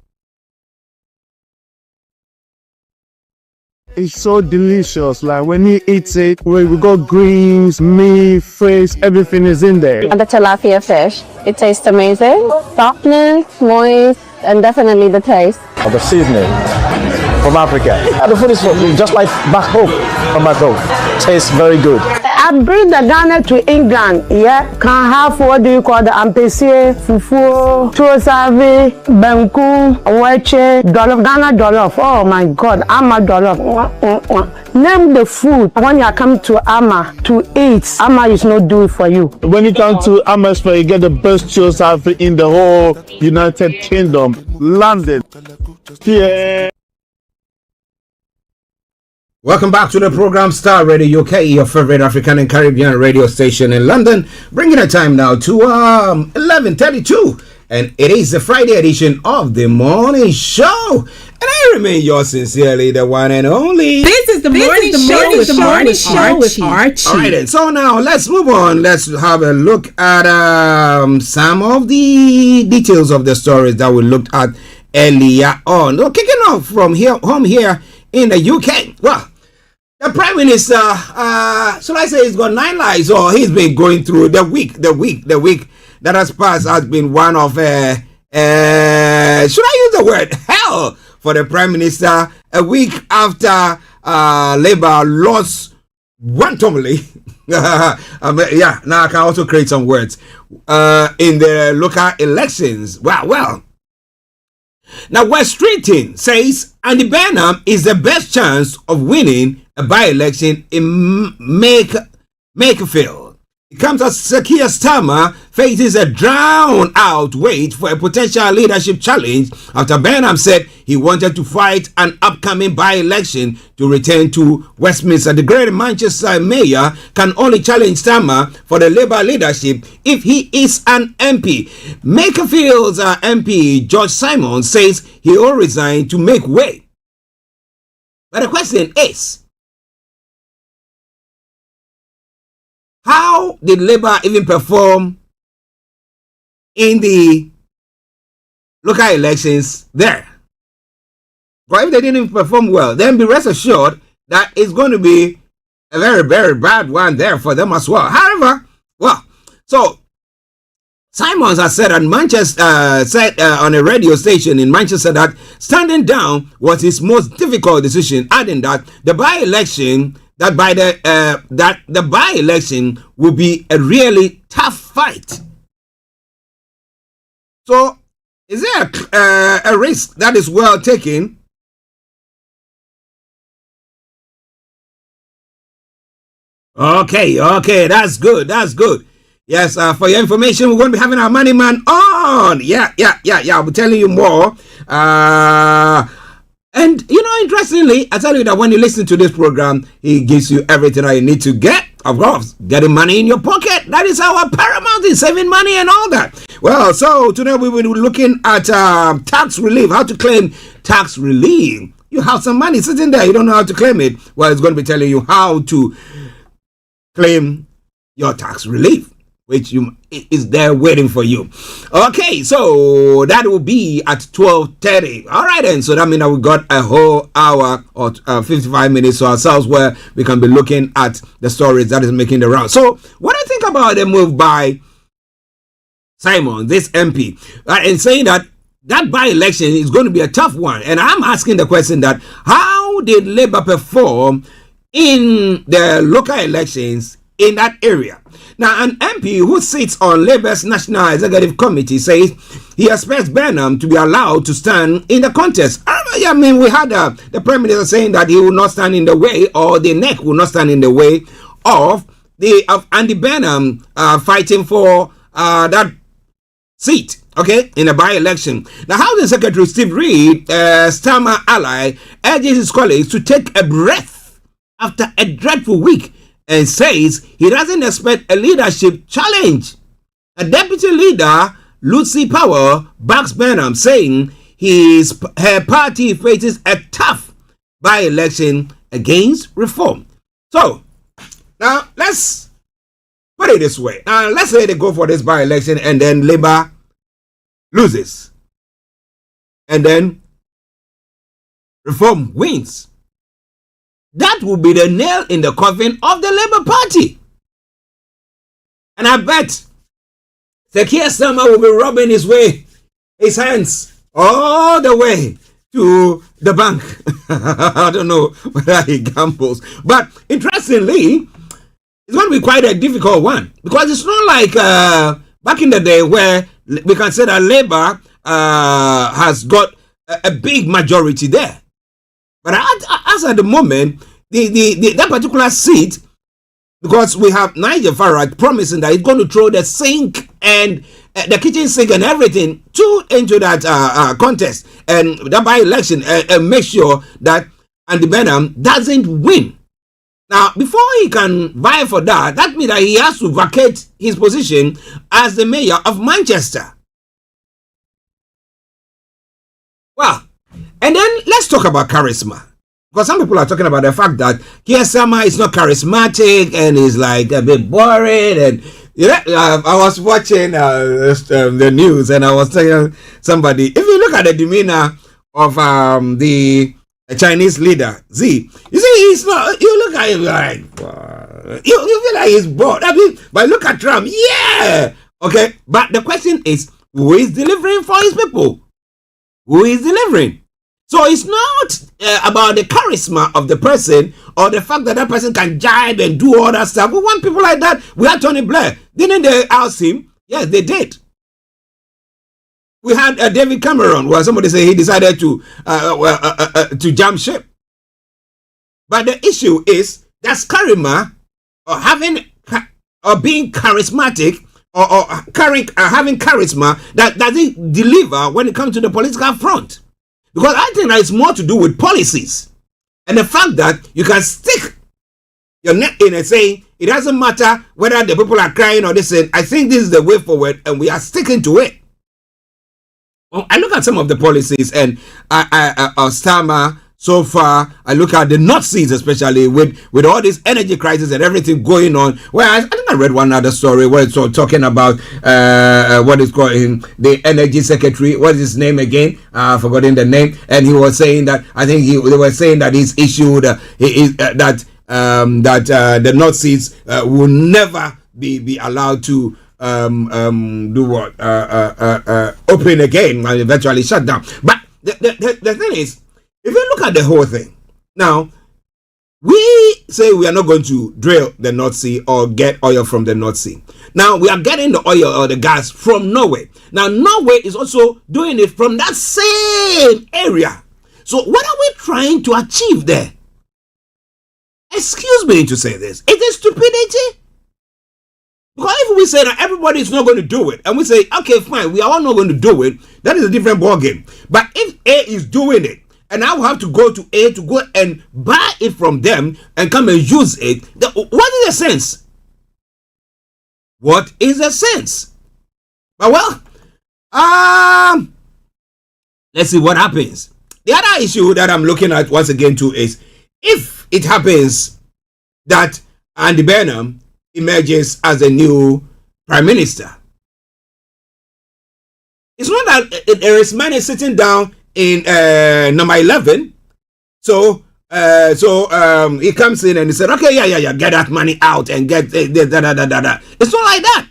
It's so delicious. Like when you eat it, we got greens, meat, fish, everything is in there. And the tilapia fish, it tastes amazing. Softness, moist, and definitely the taste. Of the seasoning from Africa. The food is just like back home, from back home. Tastes very good. I bring the Ghana to England, yeah. Can have what do you call the ampesi, fufu, chosavi, benku, weche, dollar, Ghana dollar. Oh my God, Ama dollar. Name the food when you come to Ama to eat. Ama is not do it for you. When you come to Amersfoort, you get the best chosavi in the whole United Kingdom, London. Yeah. Welcome back to the program Starr Radio UK, your favorite African and Caribbean radio station in London, bringing the time now to 11:32, and it is the Friday edition of the morning show. And I remain yours sincerely, the one and only. This is the morning show with Archie. All right, then. So now let's move on. Let's have a look at some of the details of the stories that we looked at earlier on. So kicking off from home here in the UK. Well, the Prime Minister, shall I say, he's got 9 lives, or he's been going through the week that has passed has been one of should I use the word hell for the Prime Minister, a week after Labour lost wantonly. Yeah, now I can also create some words in the local elections. Well. Now, West Streeting says Andy Burnham is the best chance of winning a by-election in Makerfield. It comes as Sir Keir Starmer faces a drawn-out wait for a potential leadership challenge after Burnham said he wanted to fight an upcoming by-election to return to Westminster. The Greater Manchester Mayor can only challenge Starmer for the Labour leadership if he is an MP. Makerfield's MP George Simon says he will resign to make way. But the question is, how did Labour even perform in the local elections there? But if they didn't even perform well, then be rest assured that it's going to be a very, very bad one there for them as well. However, so Simons has said on on a radio station in Manchester that standing down was his most difficult decision, adding that the by-election the by-election will be a really tough fight. So, is there a risk that is well taken? Okay, that's good. Yes, for your information, we're going to be having our money man on. Yeah, I'll be telling you more. And, interestingly, I tell you that when you listen to this program, he gives you everything that you need to get. Of course, getting money in your pocket. That is our paramount in saving money and all that. Well, so today we will be looking at tax relief, how to claim tax relief. You have some money sitting there, you don't know how to claim it. Well, it's going to be telling you how to claim your tax relief, which is there waiting for you. Okay, so that will be at 12:30. All right, then. So that means that we got a whole hour or 55 minutes to ourselves where we can be looking at the stories that is making the round. So what do you think about the move by Simon, this MP, and saying that by-election is going to be a tough one? And I'm asking the question that how did Labour perform in the local elections in that area? Now, an MP who sits on Labour's National Executive Committee says he expects Burnham to be allowed to stand in the contest. I mean, we had the Prime Minister saying that he will not stand in the way, or the NEC will not stand in the way of Andy Burnham fighting for that seat, okay, in a by-election. Now, Housing Secretary Steve Reid, Starmer ally, urges his colleagues to take a breath after a dreadful week, and says he doesn't expect a leadership challenge. A deputy leader, Lucy Powell, backs Burnham, saying her party faces a tough by-election against reform. So, now let's put it this way. Now, let's say they go for this by-election and then Labour loses. And then reform wins. That will be the nail in the coffin of the Labour Party. And I bet Sir Keir Starmer will be rubbing his hands all the way to the bank. I don't know whether he gambles. But interestingly, it's going to be quite a difficult one. Because it's not like back in the day where we can say that Labour has got a big majority there. But as at the moment, that particular seat, because we have Nigel Farage promising that he's going to throw the sink and the kitchen sink and everything into that contest and that by-election and make sure that Andy Burnham doesn't win. Now, before he can vie for that, that means that he has to vacate his position as the mayor of Manchester. Well, And then let's talk about charisma. Because some people are talking about the fact that Keir Starmer is not charismatic and is like a bit boring. And I was watching the news and I was telling somebody, if you look at the demeanor of the Chinese leader, Xi, you see, he's not, you look at him like, you feel like he's bored. I mean, but look at Trump, yeah. Okay, but the question is, who is delivering for his people? Who is delivering? So it's not about the charisma of the person or the fact that that person can jibe and do all that stuff. We want people like that. We had Tony Blair. Didn't they oust him? Yes, they did. We had David Cameron, where somebody said he decided to jump ship. But the issue is, that's charisma or being charismatic or having charisma that doesn't deliver when it comes to the political front. Because I think that it's more to do with policies and the fact that you can stick your neck in and say it doesn't matter whether the people are crying or they say, I think this is the way forward and we are sticking to it. Well, I look at some of the policies and Starmer so far. I look at the North Seas, especially with all this energy crisis and everything going on. Well, I think I read one other story where it's talking about what is called the energy secretary. What is his name again? I've forgotten the name. And he was saying that they were saying that he's issued that the North Seas will never be allowed to do what open again and eventually shut down. But the thing is, if you look at the whole thing, now, we say we are not going to drill the North Sea or get oil from the North Sea. Now, we are getting the oil or the gas from Norway. Now, Norway is also doing it from that same area. So, what are we trying to achieve there? Excuse me to say this. It is stupidity. Because if we say that everybody is not going to do it, and we say, okay, fine, we are all not going to do it, that is a different ballgame. But if A is doing it, and I will have to go to A to go and buy it from them and come and use it, what is the sense? What is the sense? Well, let's see what happens. The other issue that I'm looking at once again too is, if it happens that Andy Burnham emerges as a new prime minister, it's not that there is money sitting down in number 11. So he comes in and he said, okay, yeah, get that money out and get It's not like that.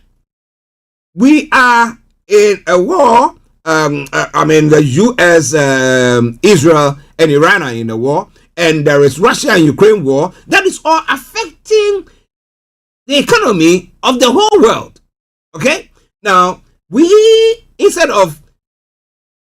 We are in a war. The US, Israel and Iran are in a war, and there is Russia and Ukraine war. That is all affecting the economy of the whole world. Okay? Now, we, instead of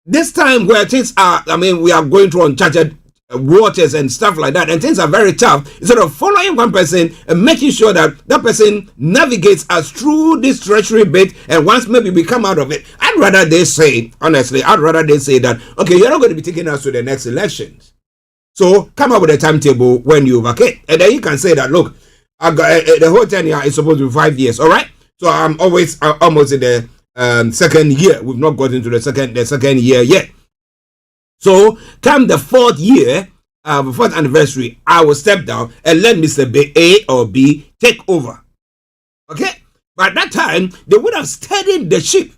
this time where things are, we are going through uncharted waters and stuff like that, and things are very tough, instead of following one person and making sure that that person navigates us through this treachery bit, and once maybe we come out of it, I'd rather they say that, okay, you're not going to be taking us to the next elections. So come up with a timetable when you vacate. And then you can say that, look, I got, the whole tenure is supposed to be 5 years, all right? So I'm always almost in the second year. We've not gotten to the second year yet. So come the fourth year, fourth anniversary, I will step down and let Mr. A or B take over. Okay? By that time, they would have steadied the ship.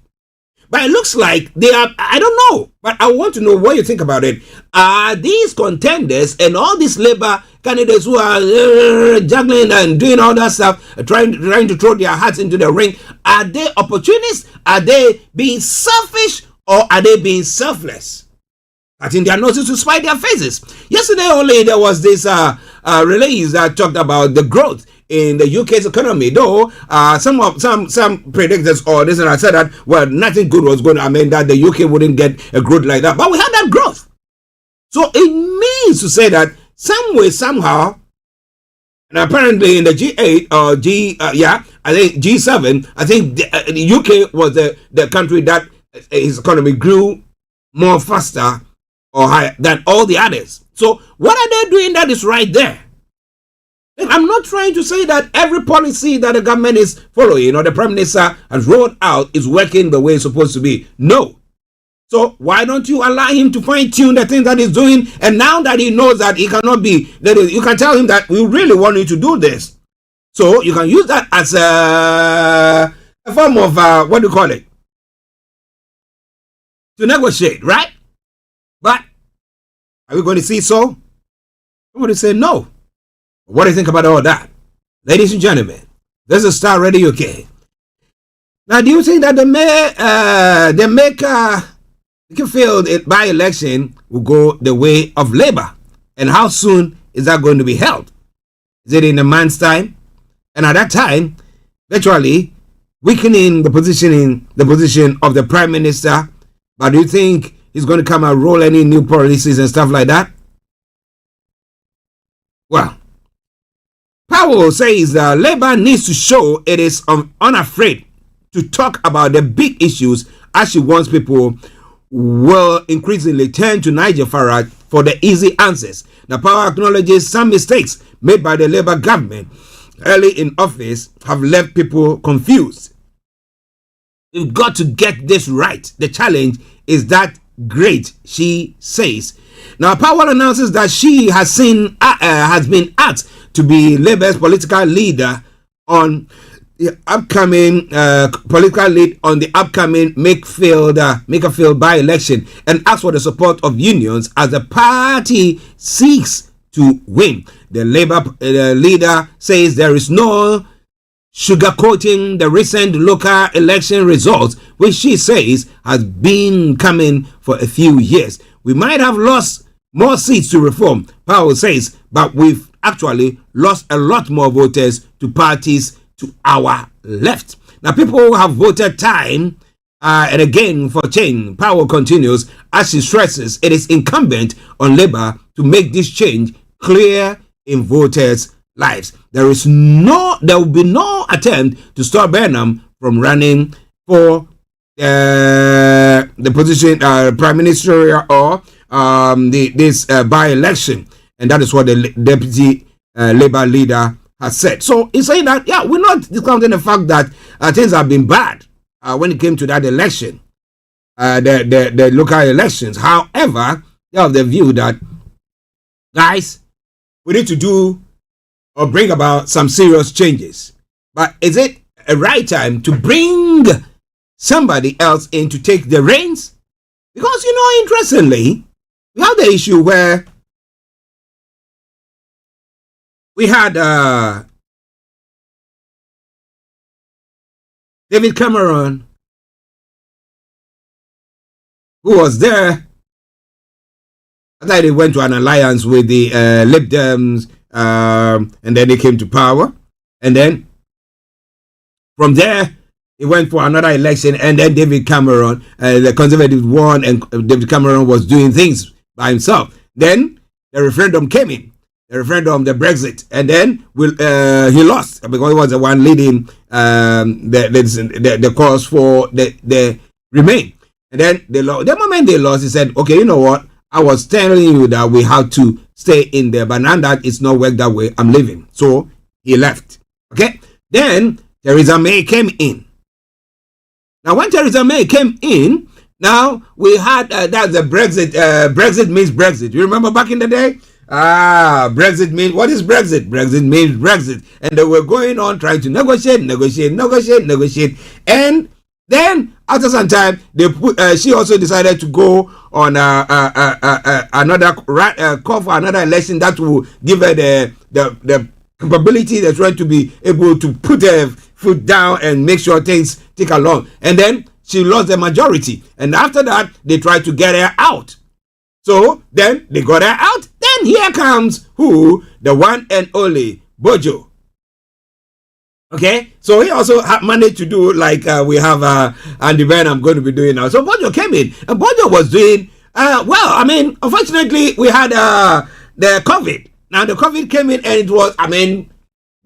But it looks like they are, I don't know, but I want to know what you think about it. Are these contenders and all these labor candidates who are juggling and doing all that stuff, trying to throw their hats into the ring, are they opportunists? Are they being selfish, or are they being selfless? I think their noses to spite their faces. Yesterday only there was this release that talked about the growth in the UK's economy, though some predictors or this and I said that, well, nothing good was going to, that the UK wouldn't get a growth like that, but we had that growth. So it means to say that some way, somehow, and apparently in the G8 or I think G7, I think the UK was the country that his economy grew more faster or higher than all the others. So what are they doing that is right there? I'm not trying to say that every policy that the government is following or the prime minister has rolled out is working the way it's supposed to be. No. So why don't you allow him to fine-tune the things that he's doing? And now that he knows that he cannot be, you can tell him that we really want you to do this. So you can use that as a form of, what do you call it? To negotiate, right? But are we going to see so? Somebody say no. What do you think about all that? Ladies and gentlemen, this is Starr Radio UK. Now, do you think that the Makerfield by-election will go the way of Labour? And how soon is that going to be held? Is it in a month's time? And at that time, virtually weakening the position of the Prime Minister. But do you think he's going to come and roll any new policies and stuff like that? Well, Powell says Labour needs to show it is unafraid to talk about the big issues, as she wants people will increasingly turn to Nigel Farage for the easy answers. Now, Powell acknowledges some mistakes made by the Labour government early in office have left people confused. You've got to get this right. The challenge is that great, she says. Now, Powell announces that she has been asked to be Labour's political leader on the upcoming Makerfield by-election, and asked for the support of unions as the party seeks to win. The Labour leader says there is no sugarcoating the recent local election results, which she says has been coming for a few years. We might have lost more seats to reform, Powell says, but we've actually lost a lot more voters to parties to our left. Now, people have voted time and again for change. Powell continues as she stresses it is incumbent on Labour to make this change clear in voters' lives. There will be no attempt to stop Burnham from running for the position prime minister or this by-election, and that is what the deputy Labour leader has said. So he's saying that we're not discounting the fact that things have been bad when it came to that election, the local elections. However, they have the view that, guys, we need to do or bring about some serious changes. But is it a right time to bring somebody else in to take the reins? Because, interestingly, we have the issue where we had David Cameron, who was there. I thought he went to an alliance with the Lib Dems, and then they came to power. And then from there, he went for another election, and then David Cameron, the Conservatives won, and David Cameron was doing things by himself. Then the referendum came in. The referendum, the Brexit, and then he lost because he was the one leading the cause for the Remain. And then the moment they lost, he said, "Okay, you know what? I was telling you that we have to stay in there, but now that it's not worked that way, I'm leaving." So he left. Okay. Then Theresa May came in. Now, when Theresa May came in, now we had that's the Brexit. Brexit means Brexit. You remember back in the day? Brexit means, what is Brexit? Brexit means Brexit. And they were going on trying to negotiate. And then after some time, she also decided to go on another call for another election that will give her the capability that's trying to be able to put her foot down and make sure things take along. And then she lost the majority. And after that, they tried to get her out. So then they got her out. Then here comes who? The one and only Bojo. Okay, so he also managed to do like we have Andy Burnham going to be doing now. So Bojo came in, and Bojo was doing well. I mean, unfortunately, we had the COVID. Now the COVID came in, and it was,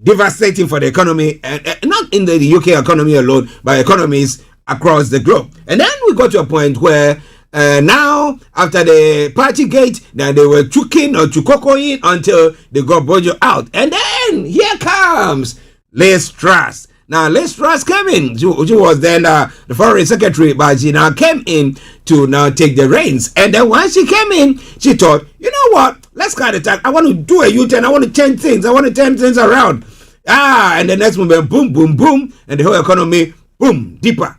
devastating for the economy, and not in the UK economy alone, but economies across the globe. And then we got to a point where now, after the party gate, then they were chuking or chukokoing until they got Bojo out. And then here comes Liz Truss. Now, Liz Truss came in. She was then the foreign secretary, but she now came in to now take the reins. And then once she came in, she thought, you know what? Let's cut the tax. I want to do a U-turn. I want to change things. I want to turn things around. And the next moment, boom, boom, boom. And the whole economy, boom, deeper.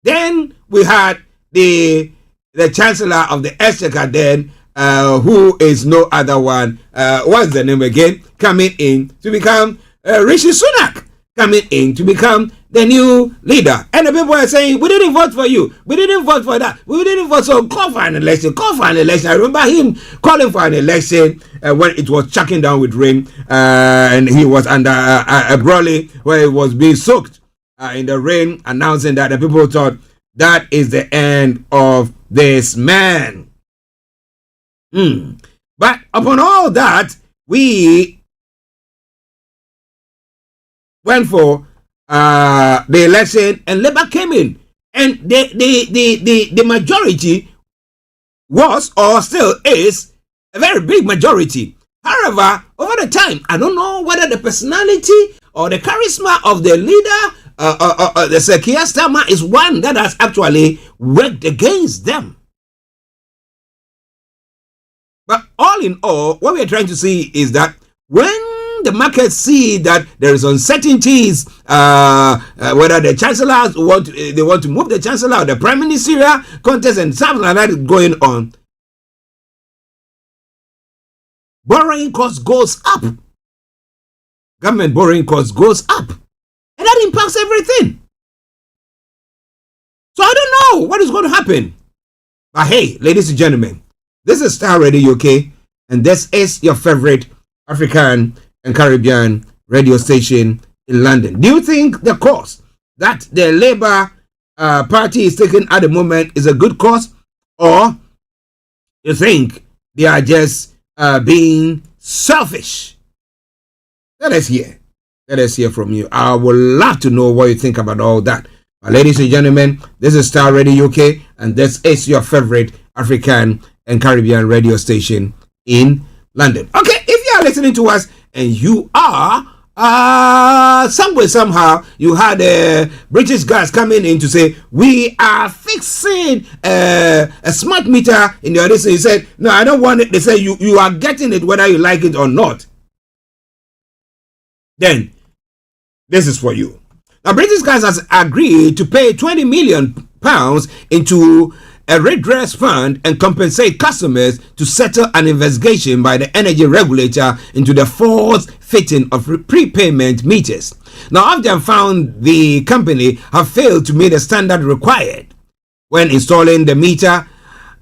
Then we had the Chancellor of the Exchequer then, who is no other one, what's the name again, coming in to become Rishi Sunak, coming in to become the new leader. And the people are saying, we didn't vote for you, we didn't vote for that, we didn't vote, so call for an election. I remember him calling for an election when it was chucking down with rain, and he was under a brolly where he was being soaked in the rain, announcing that the people thought that is the end of this man. But upon all that, we went for the election, and Labour came in, and the majority was, or still is, a very big majority. However, over the time, I don't know whether the personality or the charisma of the leader, the Sir Keir Starmer, is one that has actually worked against them. But all in all, what we are trying to see is that when the markets see that there is uncertainties, whether the chancellors want to move the chancellor or the prime ministerial contest and something like that is going on, borrowing cost goes up. Government borrowing cost goes up, and that impacts everything. So I don't know what is going to happen. But hey, ladies and gentlemen, this is Starr Radio UK, and this is your favorite African and Caribbean radio station in London. Do you think the course that the Labour Party is taking at the moment is a good course, or you think they are just being selfish? Let us hear from you. I would love to know what you think about all that. But ladies and gentlemen, this is Starr Radio UK, and this is your favorite African and Caribbean radio station in London. Okay, if you are listening to us and you are somewhere, somehow, you had British guys coming in to say, we are fixing a smart meter in your list. He said, no, I don't want it. They say, you are getting it whether you like it or not. Then, this is for you. Now, British guys has agreed to pay £20 million into a redress fund and compensate customers to settle an investigation by the energy regulator into the forced fitting of prepayment meters. Now, Ofgem found the company have failed to meet the standard required when installing the meter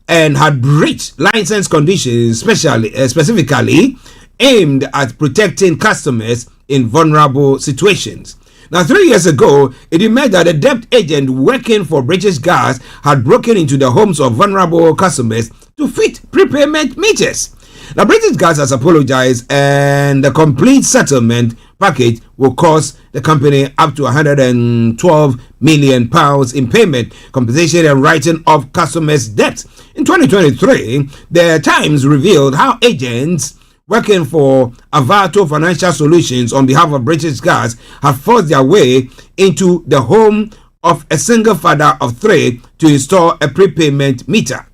and had breached license conditions, specifically aimed at protecting customers in vulnerable situations. Now, 3 years ago, it emerged that a debt agent working for British Gas had broken into the homes of vulnerable customers to fit prepayment meters. Now, British Gas has apologized, and the complete settlement package will cost the company up to £112 million in payment, compensation, and writing off customers' debts. In 2023, the Times revealed how agents working for Avato Financial Solutions on behalf of British Gas have forced their way into the home of a single father of three to install a prepayment meter.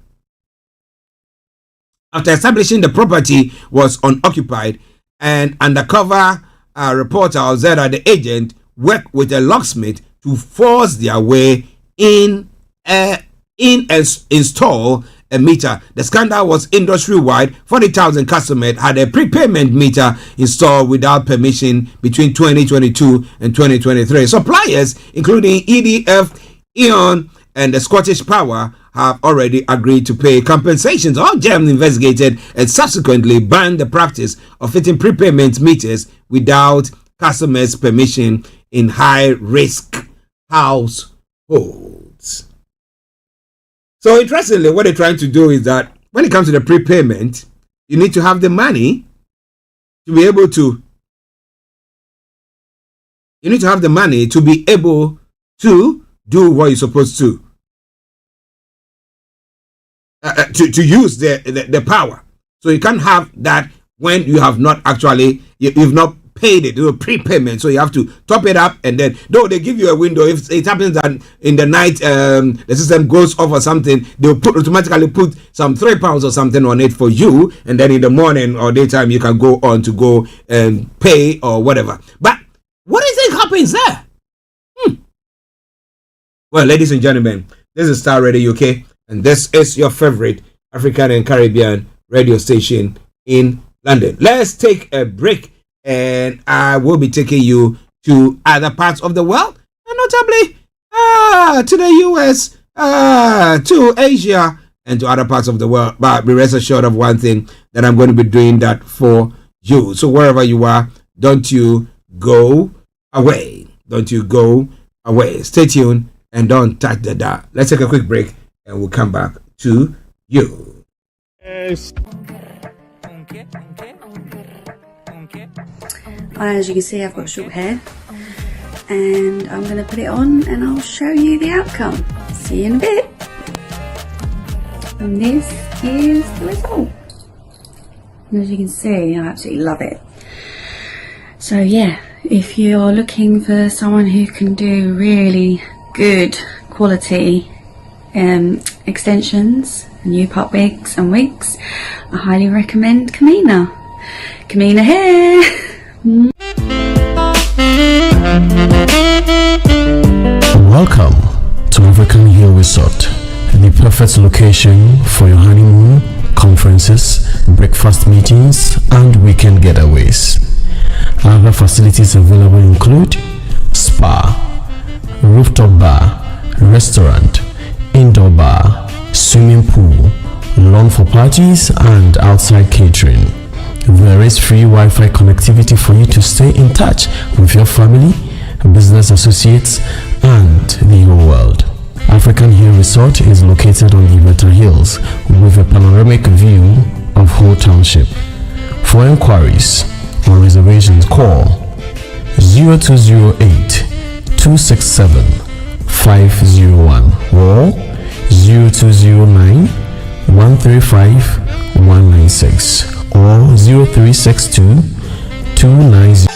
After establishing the property was unoccupied, an undercover reporter said that the agent worked with a locksmith to force their way in and install a meter. The scandal was industry-wide. 40,000 customers had a prepayment meter installed without permission between 2022 and 2023. Suppliers, including EDF, E.ON, and the Scottish Power, have already agreed to pay compensations. Ofgem investigated and subsequently banned the practice of fitting prepayment meters without customers' permission in high-risk households. So interestingly, what they're trying to do is that when it comes to the prepayment, you need to have the money to be able to. You need to have the money to be able to do what you're supposed to use the power. So you can't have that when you have not actually, you've not paid it, prepayment, so you have to top it up, and then though they give you a window, if it happens that in the night the system goes off or something, they'll automatically put some £3 or something on it for you, and then in the morning or daytime you can go on to go and pay or whatever. But what do you think happens there? Well, ladies and gentlemen, this is Starr Radio UK, and this is your favorite African and Caribbean radio station in London. Let's take a break, and I will be taking you to other parts of the world, and notably to the US, to Asia, and to other parts of the world. But be rest assured of one thing, that I'm going to be doing that for you. So wherever you are, don't you go away. Don't you go away. Stay tuned and don't touch the dial. Let's take a quick break, and we'll come back to you. Yes. As you can see, I've got short hair, and I'm going to put it on and I'll show you the outcome. See you in a bit. And this is the result. And as you can see, I absolutely love it. So yeah, if you're looking for someone who can do really good quality extensions, new pop wigs and wigs, I highly recommend Kamina. Kamina hair. Welcome to African Hill Resort, the perfect location for your honeymoon, conferences, breakfast meetings, and weekend getaways. Other facilities available include spa, rooftop bar, restaurant, indoor bar, swimming pool, lawn for parties, and outside catering. There is free Wi-Fi connectivity for you to stay in touch with your family, business associates, and the whole world. African Hill Resort is located on the Iveta Hills with a panoramic view of whole township. For inquiries or reservations, call 0208 267 501 or 0209 135 196 or 0362 290.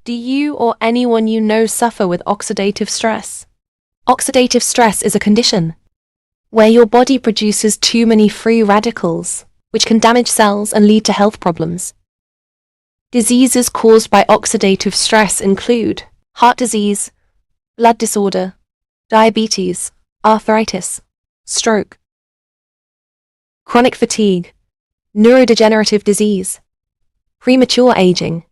Do you or anyone you know suffer with oxidative stress? Oxidative stress is a condition where your body produces too many free radicals, which can damage cells and lead to health problems. Diseases caused by oxidative stress include heart disease, blood disorder, diabetes, arthritis, stroke, chronic fatigue, neurodegenerative disease, premature aging,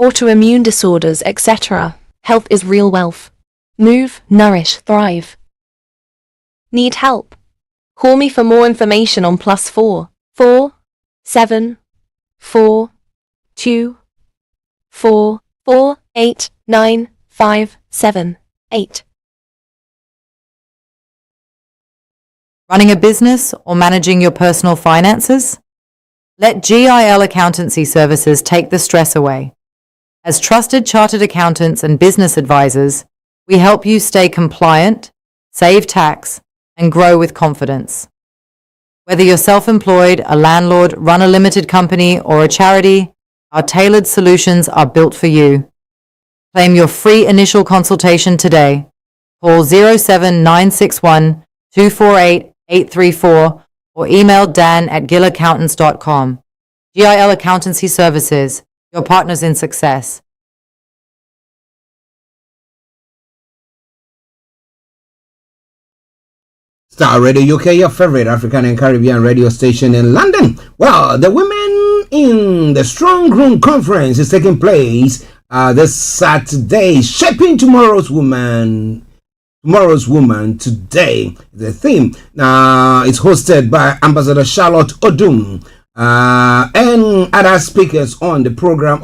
autoimmune disorders, etc. Health is real wealth. Move, nourish, thrive. Need help? Call me for more information on +4 4 7 4 2 4 4 8 9 5 7 8. Running a business or managing your personal finances? Let GIL Accountancy Services take the stress away. As trusted chartered accountants and business advisors, we help you stay compliant, save tax, and grow with confidence. Whether you're self-employed, a landlord, run a limited company, or a charity, our tailored solutions are built for you. Claim your free initial consultation today. Call 07961 248 834 or email dan@gilaccountants.com. GIL Accountancy Services, your partners in success. Starr Radio UK, your favorite African and Caribbean radio station in London. Well, the Women in the Strong Room Conference is taking place this Saturday, Shaping Tomorrow's Woman. Tomorrow's Woman today. The theme is hosted by Ambassador Charlotte Odum and other speakers on the program.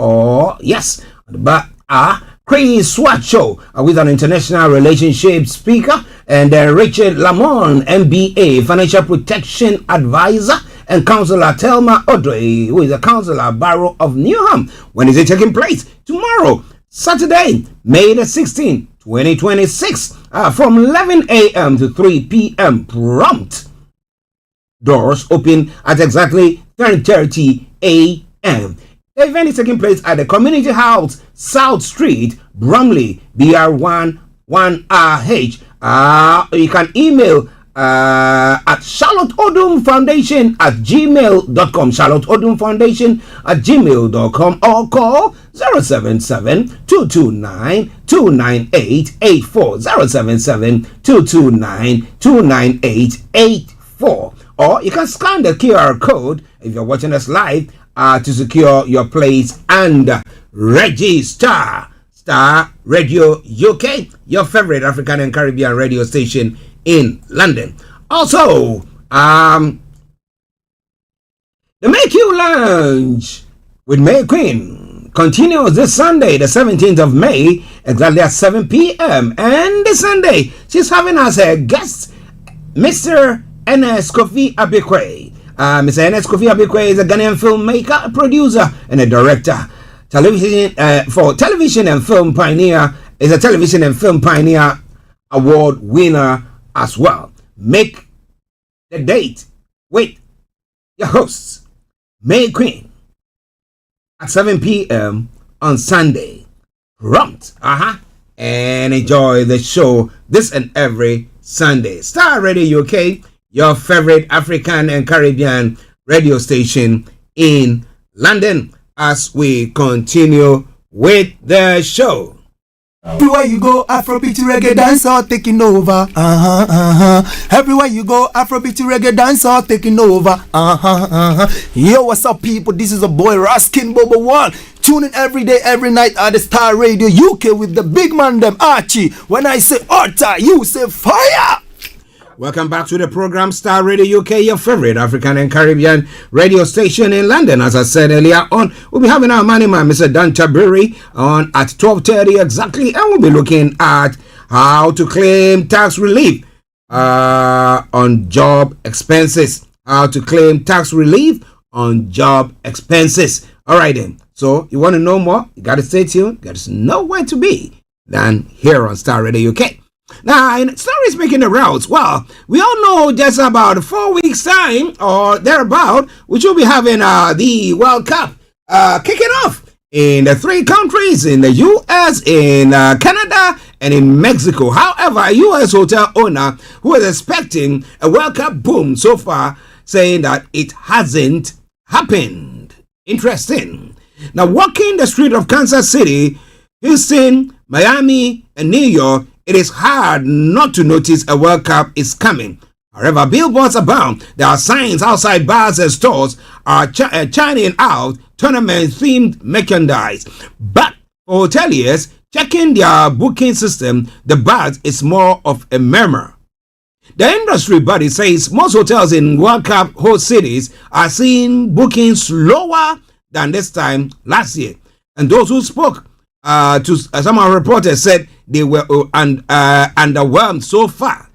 Chris Swacho with an international relationship speaker, and Richard Lamont, MBA, financial protection advisor, and Councillor Thelma Odoi, who is a councillor Borough of Newham. When is it taking place? Tomorrow, Saturday, May the 16th, 2026, from 11 a.m. to 3 p.m. prompt. Doors open at exactly 10:30 a.m. The event is taking place at the Community House, South Street, Bromley, BR1 1RH. You can email at Charlotte Odum Foundation at gmail.com, Charlotte Odum Foundation at gmail.com, or call 077-229-29884, 077-229-29884. Or you can scan the QR code if you're watching us live to secure your place and register. Star Radio UK, your favorite African and Caribbean radio station in London. Also, the Make You Lounge with May Queen continues this Sunday, the 17th of May, exactly at 7 p.m. And this Sunday, she's having as a guest Mr. N.S. Kofi Abekwe. Mr. N.S. Kofi Abekwe is a Ghanaian filmmaker, a producer, and a director. For television and film pioneer, is a television and film pioneer award winner as well. Make the date with your hosts, May Queen, at 7 p.m. on Sunday. Prompt, and enjoy the show this and every Sunday. Star Radio UK, your favorite African and Caribbean radio station in London, as we continue with the show. Everywhere you go, Afrobeat reggae dancehall taking over. Everywhere you go, Afrobeat reggae dancehall taking over. Yo, what's up, people? This is a boy Raskin Bobo One. Tune in every day, every night at the Star Radio UK with the big man them Archie. When I say Orta, you say fire. Welcome back to the program Star Radio UK, your favorite African and Caribbean radio station in London. As I said earlier on, we'll be having our money man, Mr. Tabiri, on at 12:30 exactly, and we'll be looking at how to claim tax relief on job expenses. How to claim tax relief on job expenses. All right then. So you want to know more? You got to stay tuned. You got to know where to be than here on Star Radio UK. Now, in stories making the rounds, well, we all know just about 4 weeks' time or thereabout, which will be having the World Cup kicking off in the 3 countries, in the U.S., in Canada, and in Mexico. However, a U.S. hotel owner who is expecting a World Cup boom so far, saying that it hasn't happened. Interesting. Now, walking the street of Kansas City, Houston, Miami, and New York, it is hard not to notice a World Cup is coming. However, billboards abound. There are signs outside bars and stores are churning out tournament-themed merchandise. But for hoteliers checking their booking system, the buzz is more of a murmur. The industry body says most hotels in World Cup host cities are seeing bookings lower than this time last year. And those who spoke to some of our reporters said they were underwhelmed so far.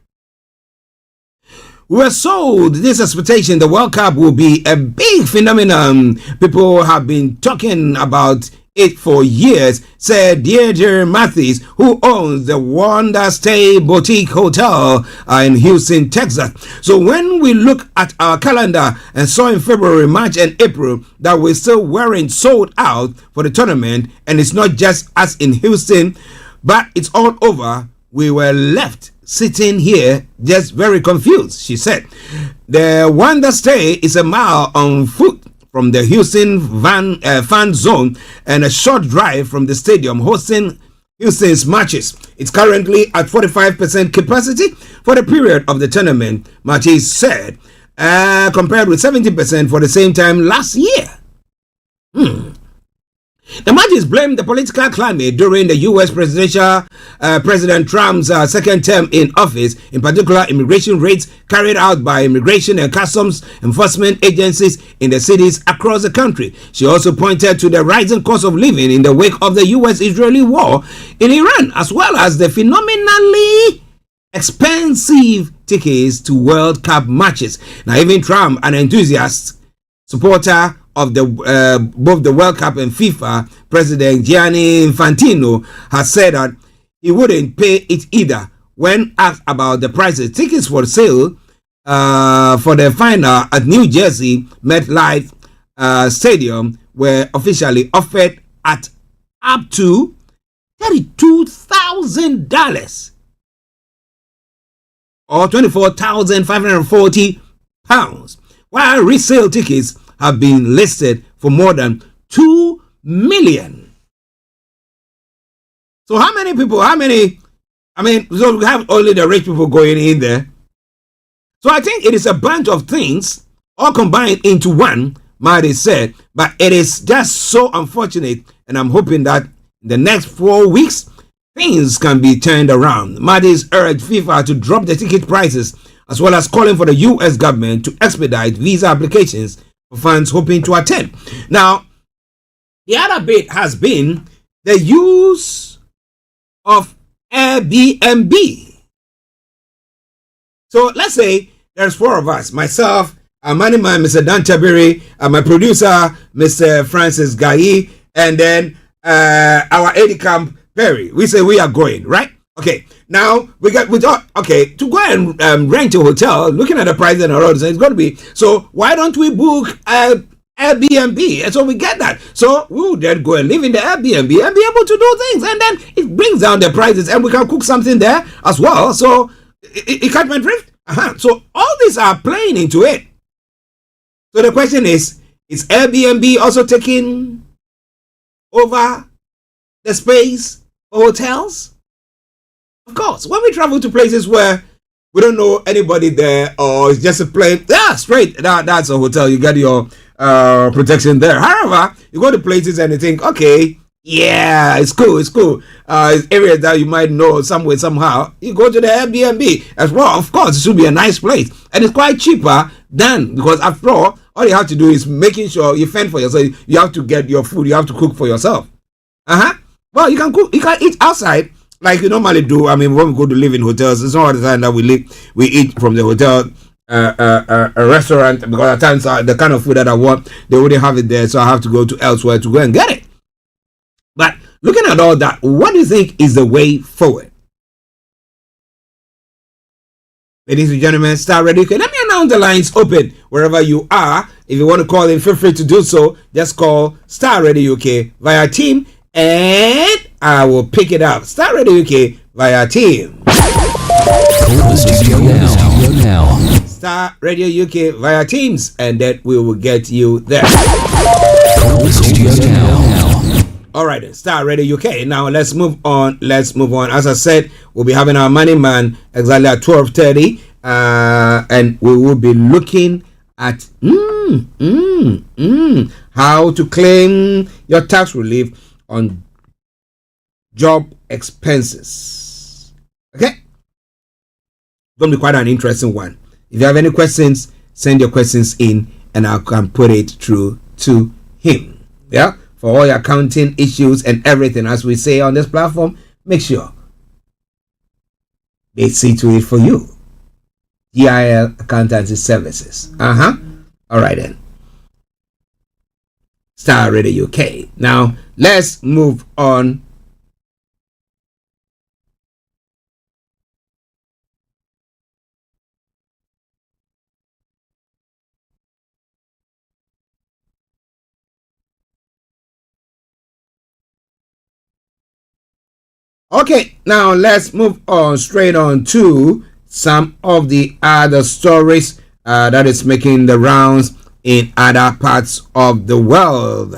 We were sold this expectation the World Cup will be a big phenomenon. People have been talking about it for years, said Deirdre Mathis, who owns the Wonder Stay Boutique Hotel in Houston, Texas. So when we look at our calendar and saw in February, March, and April that we still weren't sold out for the tournament, and it's not just us in Houston, but it's all over, we were left sitting here just very confused, she said. The Wonder Stay is a mile on foot from the Houston fan zone and a short drive from the stadium hosting Houston's matches. It's currently at 45% capacity for the period of the tournament, Mathis said, compared with 70% for the same time last year. The Matches blamed the political climate during the U.S. President Trump's second term in office, in particular immigration raids carried out by immigration and customs enforcement agencies in the cities across the country. She also pointed to the rising cost of living in the wake of the U.S.-Israeli war in Iran, as well as the phenomenally expensive tickets to World Cup matches. Now, even Trump, an enthusiast supporter of the both the World Cup and FIFA, President Gianni Infantino has said that he wouldn't pay it either when asked about the prices. Tickets for sale for the final at New Jersey MetLife Stadium were officially offered at up to $32,000 or £24,540, while resale tickets have been listed for more than 2 million. So how many people, so we have only the rich people going in there. So I think it is a bunch of things all combined into one, Marty said, but it is just so unfortunate, and I'm hoping that in the next 4 weeks, things can be turned around. Marty's urged FIFA to drop the ticket prices, as well as calling for the U.S. government to expedite visa applications for fans hoping to attend. Now, the other bit has been the use of Airbnb. So let's say there's 4 of us, myself, our money man, Mr. Dan Tabiri, my producer, Mr. Francis Gaye, and then our aide camp Perry. We say we are going, right? Okay. Now we thought, okay, to go and rent a hotel, looking at the price and all, it's going to be. So why don't we book Airbnb? And so we get that. So we will then go and live in the Airbnb and be able to do things, and then it brings down the prices, and we can cook something there as well. So it can't be drift. So all these are playing into it. So the question is Airbnb also taking over the space for hotels? Of course, when we travel to places where we don't know anybody there, or it's just a plane, straight, that's a hotel, you get your protection there. However, you go to places and you think, okay, yeah, it's cool, it's areas that you might know somewhere, somehow, you go to the Airbnb as well. Of course, it should be a nice place, and it's quite cheaper than, because after all you have to do is making sure you fend for yourself. You have to get your food, you have to cook for yourself. Well, you can cook, you can eat outside like you normally do. I mean, when we go to live in hotels, it's not all the time that we eat from the hotel a restaurant, because at times the kind of food that I want, they wouldn't have it there, so I have to go to elsewhere to go and get it. But looking at all that, what do you think is the way forward? Ladies and gentlemen, Starr Radio UK. Let me announce the lines open wherever you are. If you want to call in, feel free to do so. Just call Starr Radio UK via team, and I will pick it up. Starr Radio UK via team. Call the studio now. Starr Radio UK via Teams, and then we will get you there. Call the studio now. All right, then. Starr Radio UK. Now let's move on. As I said, we'll be having our money man exactly at 12:30, and we will be looking at how to claim your tax relief on job expenses. Okay, going to be quite an interesting one. If you have any questions, send your questions in, and I can put it through to him. Yeah. For all your accounting issues and everything, as we say on this platform, make sure they see to it for you. GIL Accountancy Services. All right then. Starr Radio UK. Now let's move on. Okay, now let's move on straight on to some of the other stories that is making the rounds in other parts of the world.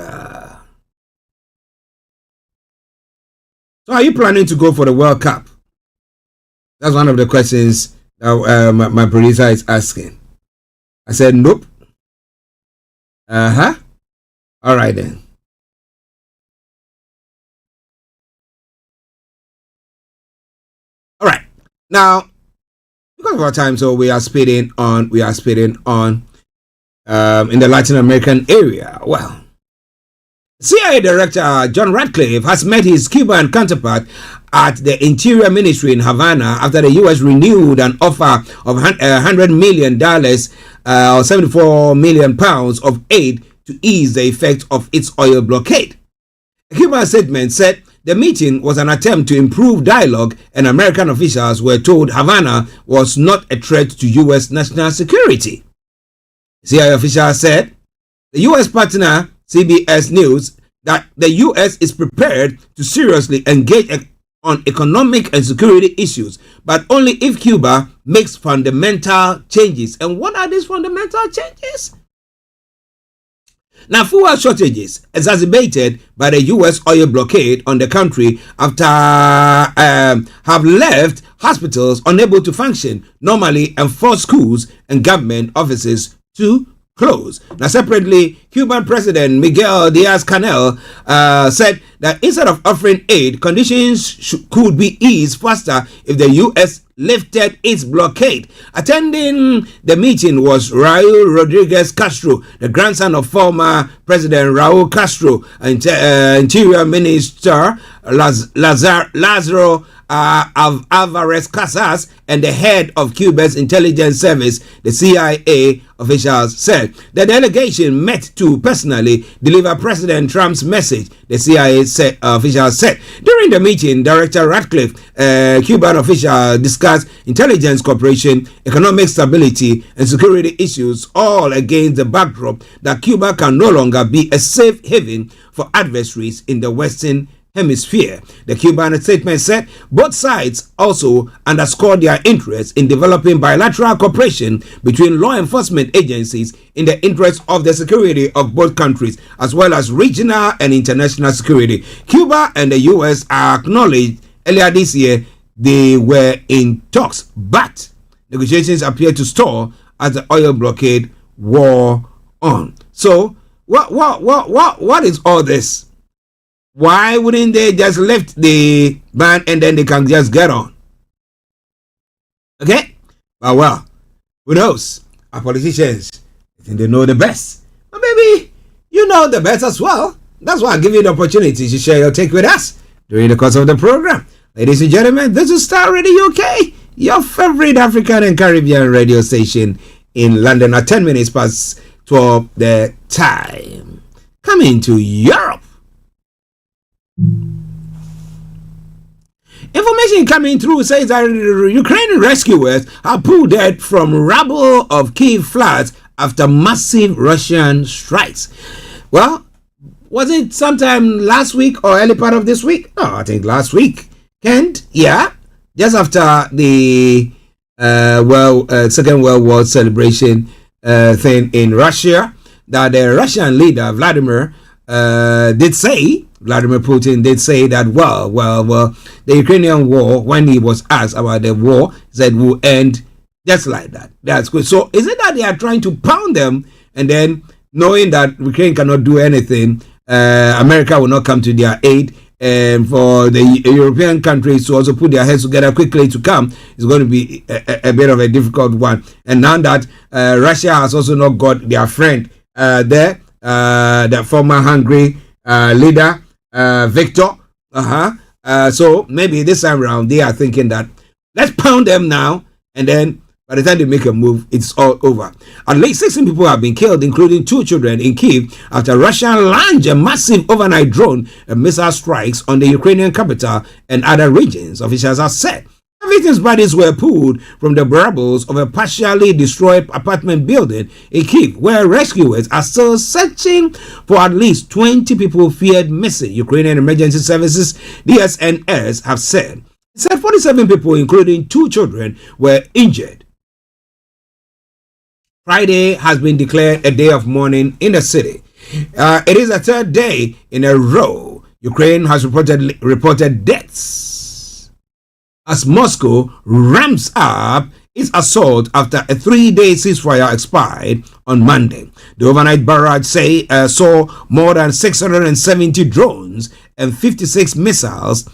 So are you planning to go for the World Cup? That's one of the questions that my producer is asking. I said, nope. All right then. All right. Now, because of our time, so we are speeding on in the Latin American area. Well, CIA Director John Ratcliffe has met his Cuban counterpart at the Interior Ministry in Havana after the U.S. renewed an offer of $100 million or 74 million pounds of aid to ease the effect of its oil blockade. A Cuban statement said the meeting was an attempt to improve dialogue, and American officials were told Havana was not a threat to U.S. national security. CIA officials said the U.S. partner CBS News that the U.S. is prepared to seriously engage on economic and security issues, but only if Cuba makes fundamental changes. And what are these fundamental changes? Now, fuel shortages exacerbated by the U.S. oil blockade on the country after have left hospitals unable to function normally and forced schools and government offices to close. Now, separately, Cuban President Miguel Diaz-Canel said that instead of offering aid, conditions could be eased faster if the U.S. lifted its blockade. Attending the meeting was Raul Rodriguez Castro, the grandson of former President Raul Castro, Interior Minister Lázaro Alvarez Casas, and the head of Cuba's intelligence service, the CIA officials said. The delegation met to personally deliver President Trump's message, the CIA officials said. During the meeting, Director Ratcliffe, Cuban official, discussed intelligence cooperation, economic stability, and security issues, all against the backdrop that Cuba can no longer be a safe haven for adversaries in the Western Hemisphere. The Cuban statement said both sides also underscored their interest in developing bilateral cooperation between law enforcement agencies in the interest of the security of both countries, as well as regional and international security. Cuba and the U.S. acknowledged earlier this year they were in talks, but negotiations appear to stall as the oil blockade wore on. So, what is all this? Why wouldn't they just lift the ban and then they can just get on? Okay? But well, who knows? Our politicians, I think they know the best. But maybe you know the best as well. That's why I give you the opportunity to share your take with us during the course of the program. Ladies and gentlemen, this is Starr Radio UK, your favorite African and Caribbean radio station in London at 10 minutes past 12 the time. Coming to Europe. Information coming through says that Ukrainian rescuers are pulled dead from rubble of Kyiv floods after massive Russian strikes. Well, was it sometime last week or early part of this week? No, I think last week. And yeah, just after the Second World War celebration thing in Russia, that the Russian leader Vladimir Putin did say that, well, the Ukrainian war, when he was asked about the war, said will end just like that. That's good. So is it that they are trying to pound them, and then knowing that Ukraine cannot do anything, America will not come to their aid, and for the European countries to also put their heads together quickly to come, is going to be a bit of a difficult one. And now that Russia has also not got their friend there, the former Hungary leader, Victor. So maybe this time around they are thinking that let's pound them now, and then by the time they make a move, it's all over. At least 16 people have been killed, including 2 children in Kyiv, after Russia launched a massive overnight drone and missile strikes on the Ukrainian capital and other regions, officials have said. Victims' bodies were pulled from the rubble of a partially destroyed apartment building in Kyiv, where rescuers are still searching for at least 20 people feared missing. Ukrainian Emergency Services, DSNS, have said. It said 47 people, including 2 children, were injured. Friday has been declared a day of mourning in the city. It is the 3rd day in a row Ukraine has reported deaths as Moscow ramps up its assault after a 3-day ceasefire expired on Monday. The overnight barrage saw more than 670 drones and 56 missiles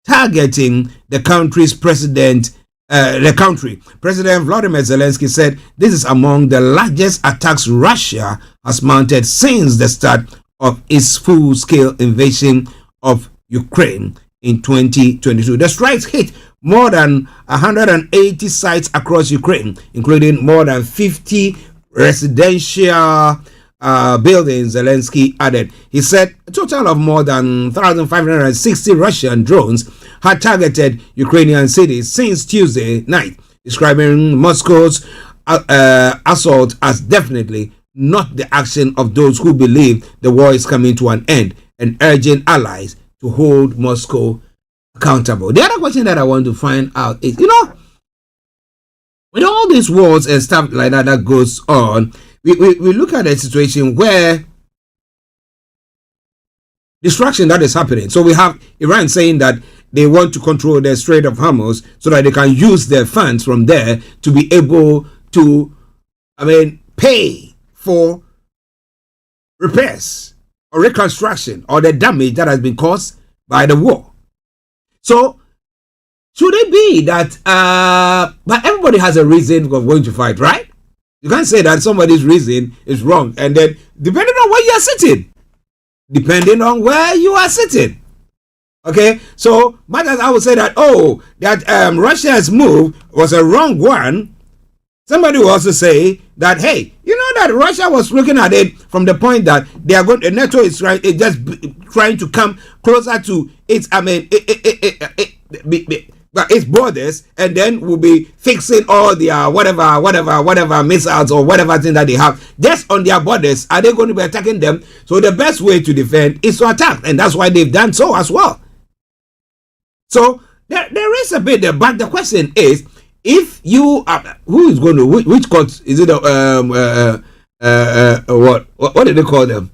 targeting the country's president. President Volodymyr Zelensky said this is among the largest attacks Russia has mounted since the start of its full-scale invasion of Ukraine in 2022. The strikes hit more than 180 sites across Ukraine, including more than 50 residential buildings, Zelensky added. He said a total of more than 1,560 Russian drones had targeted Ukrainian cities since Tuesday night, describing Moscow's assault as definitely not the action of those who believe the war is coming to an end, and urging allies to hold Moscow accountable. The other question that I want to find out is, with all these wars and stuff like that goes on, we look at a situation where destruction that is happening. So we have Iran saying that they want to control the Strait of Hormuz so that they can use their funds from there to be able to, pay for repairs or reconstruction or the damage that has been caused by the war. So should it be that but everybody has a reason of going to fight, right? You can't say that somebody's reason is wrong, and then depending on where you are sitting, okay, so matters I would say that Russia's move was a wrong one. Somebody will also say that, hey, that Russia was looking at it from the point that they are going. NATO is trying to come closer to its its borders, and then we'll be fixing all their whatever missiles or whatever thing that they have just on their borders. Are they going to be attacking them? So the best way to defend is to attack, and that's why they've done so as well. So there is a bit there, but the question is, if you who is going to which court is it? What did they call them?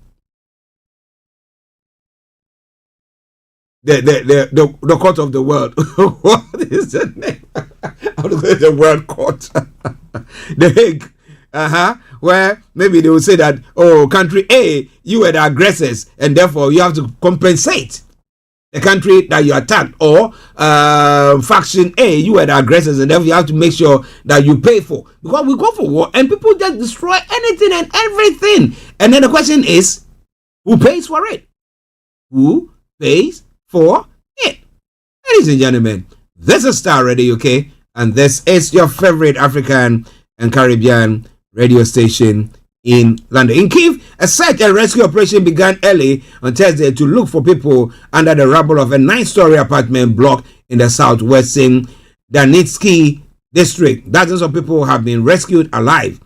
The court of the world. What is the name? The world court. The Hague. Where maybe they will say that, country A, you were the aggressors, and therefore you have to compensate the country that you attacked, or faction A, you were the aggressors, and therefore you have to make sure that you pay for. Because we go for war and people just destroy anything and everything. And then the question is, who pays for it? Who pays for it? Ladies and gentlemen, this is Starr Radio UK, and this is your favorite African and Caribbean radio station in London. In Kyiv, a search and rescue operation began early on Thursday to look for people under the rubble of a 9-story apartment block in the southwestern Donetsky district. Dozens of people have been rescued alive,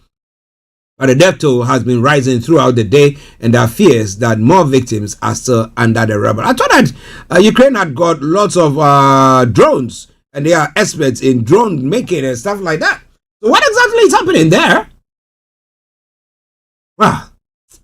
but the death toll has been rising throughout the day, and there are fears that more victims are still under the rubble. I thought that Ukraine had got lots of drones, and they are experts in drone making and stuff like that. So what exactly is happening there? Well,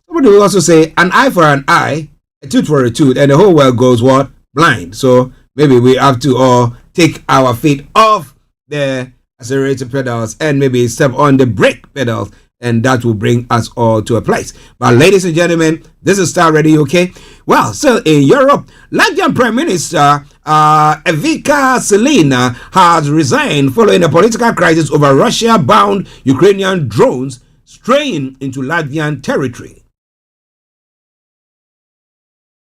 somebody will also say an eye for an eye, a tooth for a tooth, and the whole world goes what? Blind. So maybe we have to all take our feet off the accelerator pedals and maybe step on the brake pedals, and that will bring us all to a place. But ladies and gentlemen, this is Starr Radio UK. Well, so in Europe, Latvian Prime Minister Evika Selina has resigned following a political crisis over Russia-bound Ukrainian drones straying into Latvian territory.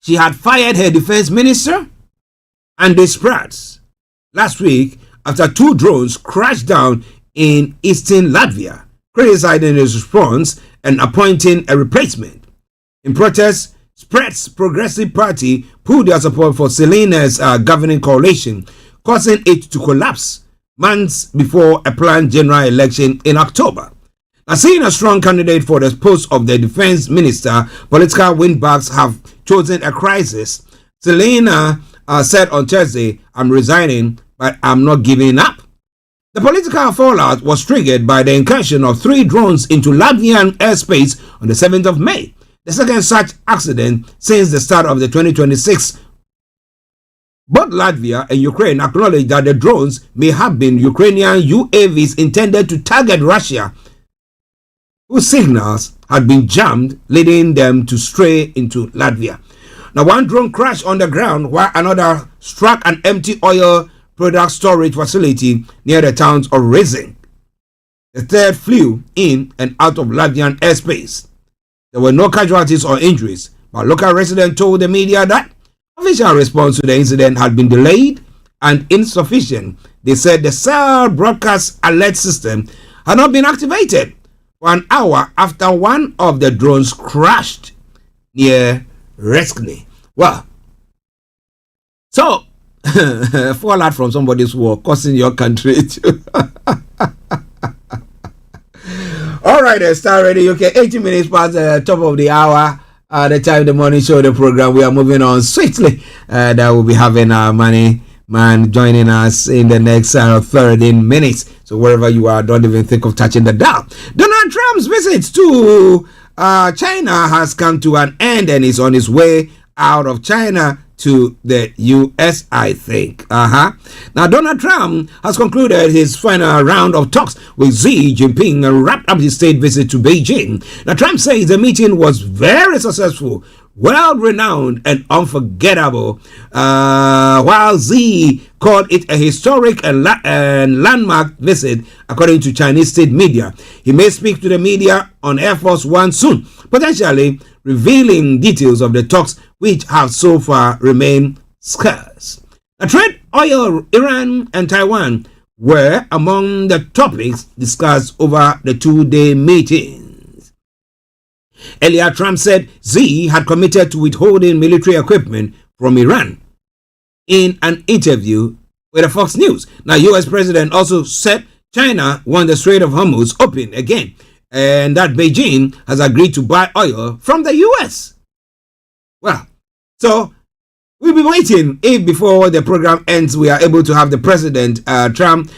She had fired her defense minister, Andris Prats, last week after 2 drones crashed down in eastern Latvia, criticizing his response and appointing a replacement. In protest, Prats' Progressive Party pulled their support for Selina's governing coalition, causing it to collapse months before a planned general election in October. As seeing a strong candidate for the post of the defense minister, political windbags have chosen a crisis. Selina said on Thursday, "I'm resigning, but I'm not giving up." The political fallout was triggered by the incursion of 3 drones into Latvian airspace on the 7th of May, the second such accident since the start of the 2026. Both Latvia and Ukraine acknowledged that the drones may have been Ukrainian UAVs intended to target Russia, whose signals had been jammed, leading them to stray into Latvia. Now, one drone crashed on the ground while another struck an empty oil product storage facility near the towns of Rezing. The third flew in and out of Latvian airspace. There were no casualties or injuries, but local residents told the media that official response to the incident had been delayed and insufficient. They said the cell broadcast alert system had not been activated for an hour after one of the drones crashed near Reskne. Well, so fallout from somebody's war causing your country to. All right, Starr Radio UK, 18 minutes past the top of the hour. The time the morning show, the program. We are moving on swiftly. That will be having our money man joining us in the next 13 minutes. So wherever you are, don't even think of touching the dial. Donald Trump's visit to China has come to an end and is on his way out of China to the US, I think. Now, Donald Trump has concluded his final round of talks with Xi Jinping and wrapped up his state visit to Beijing. Now, Trump says the meeting was very successful, well-renowned and unforgettable, while Xi called it a historic and landmark visit, according to Chinese state media. He may speak to the media on Air Force One soon, potentially revealing details of the talks which have so far remained scarce. Trade, oil, Iran and Taiwan were among the topics discussed over the two-day meetings. Earlier, Trump said Xi had committed to withholding military equipment from Iran in an interview with Fox News. Now, U.S. President also said China wants the Strait of Hormuz open again, and that Beijing has agreed to buy oil from the U.S. Well, so we'll be waiting if before the program ends we are able to have the President Trump's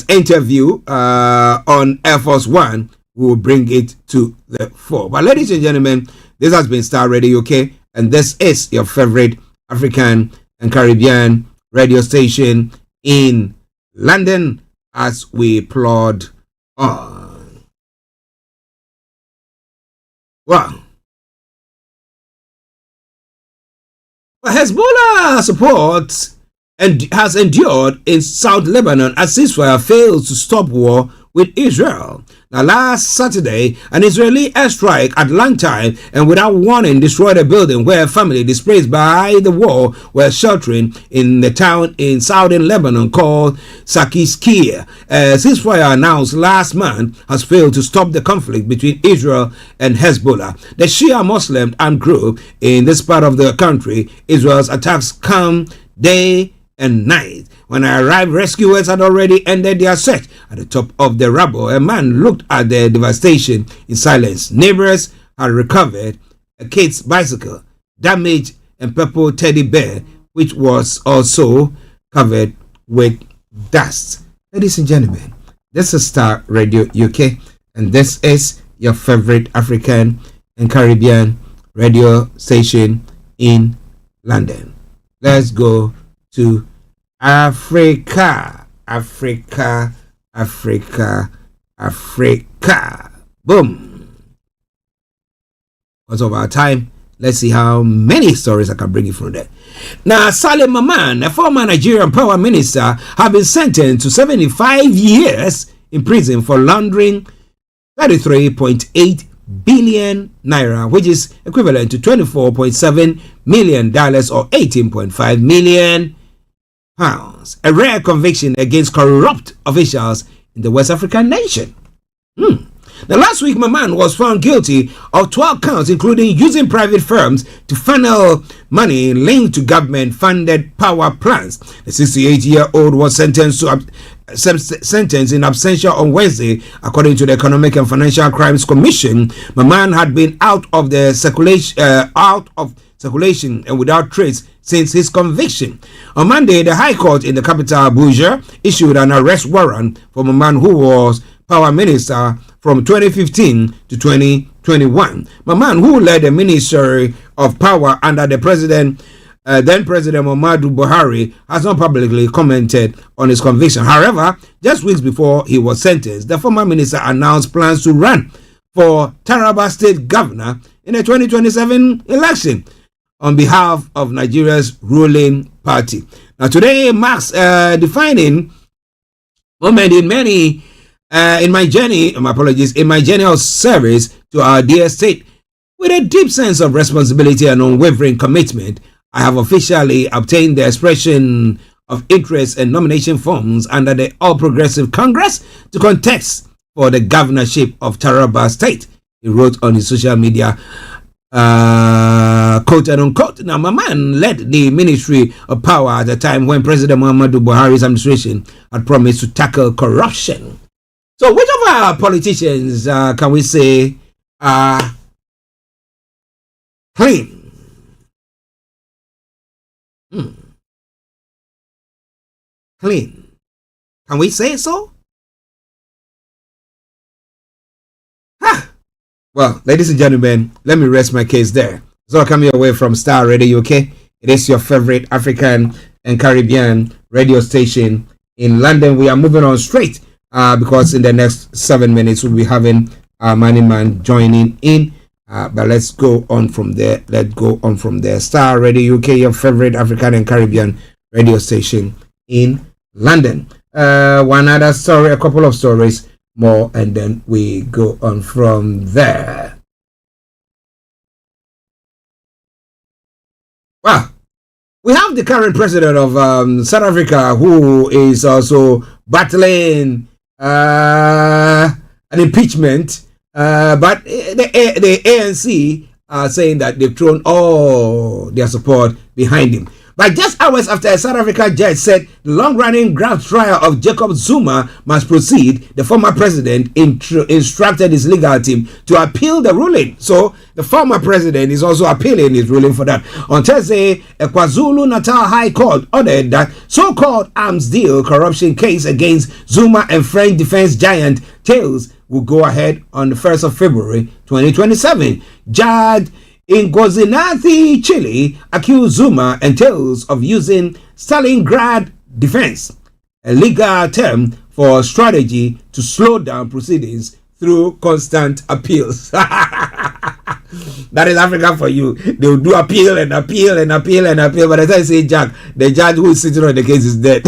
interview on Air Force One. We will bring it to the fore. But ladies and gentlemen, this has been Starr Radio UK, and this is your favorite African and Caribbean radio station in London as we plod on. Well, Hezbollah support has endured in South Lebanon as ceasefire fails to stop war with Israel. Now, last Saturday, an Israeli airstrike at lunchtime and without warning destroyed a building where a family displaced by the war were sheltering in the town in southern Lebanon called Sakiskia. A ceasefire announced last month has failed to stop the conflict between Israel and Hezbollah, the Shia Muslim armed group in this part of the country. Israel's attacks come day and night. When I arrived, rescuers had already ended their search. At the top of the rubble, a man looked at the devastation in silence. Neighbors had recovered a kid's bicycle, damaged and purple teddy bear, which was also covered with dust. Ladies and gentlemen, this is Starr Radio UK, and this is your favorite African and Caribbean radio station in London. Let's go to Africa. Boom. Because of our time, let's see how many stories I can bring you from there. Now, Salim Maman, a former Nigerian power minister, has been sentenced to 75 years in prison for laundering 33.8 billion naira, which is equivalent to $24.7 million or 18.5 million pounds. A rare conviction against corrupt officials in the West African nation. Now, last week, Maman was found guilty of 12 counts, including using private firms to funnel money linked to government-funded power plants. The 68-year-old was sentenced in absentia on Wednesday, according to the Economic and Financial Crimes Commission. Maman had been out of circulation and without trace since his conviction. On Monday, the High Court in the capital Abuja issued an arrest warrant for Maman, who was power minister from 2015 to 2021. Maman, who led the Ministry of Power under the then President Muhammadu Buhari, has not publicly commented on his conviction. However, just weeks before he was sentenced, the former minister announced plans to run for Taraba State Governor in the 2027 election on behalf of Nigeria's ruling party. Now, today marks a defining moment in my journey of service to our dear state. With a deep sense of responsibility and unwavering commitment, I have officially obtained the expression of interest and nomination forms under the All Progressive Congress to contest for the governorship of Taraba State. He wrote on his social media, quote and unquote. Now, my man led the Ministry of Power at a time when President Muhammadu Buhari's administration had promised to tackle corruption. So, which of our politicians can we say are clean? Clean. Can we say so? Well, ladies and gentlemen, let me rest my case there. So coming away from Starr Radio UK. It is your favorite African and Caribbean radio station in London. We are moving on straight because in the next 7 minutes we'll be having our money man joining in. But let's go on from there. Starr Radio UK, your favorite African and Caribbean radio station in London. One other story, a couple of stories more, and then we go on from there. Well, we have the current president of South Africa who is also battling an impeachment, but the ANC are saying that they've thrown all their support behind him. But just hours after a South Africa judge said the long-running ground trial of Jacob Zuma must proceed, the former president instructed his legal team to appeal the ruling. So the former president is also appealing his ruling for that. On Thursday, a KwaZulu-Natal High Court ordered that so-called arms deal corruption case against Zuma and French defense giant Thales will go ahead on the 1st of February 2027. Judge in Ngozinathi, Chile, accused Zuma and Thales of using Stalingrad defense, a legal term for strategy to slow down proceedings through constant appeals. That is Africa for you. They will do appeal and appeal and appeal and appeal. By the time you say Jack, the judge who is sitting on the case is dead.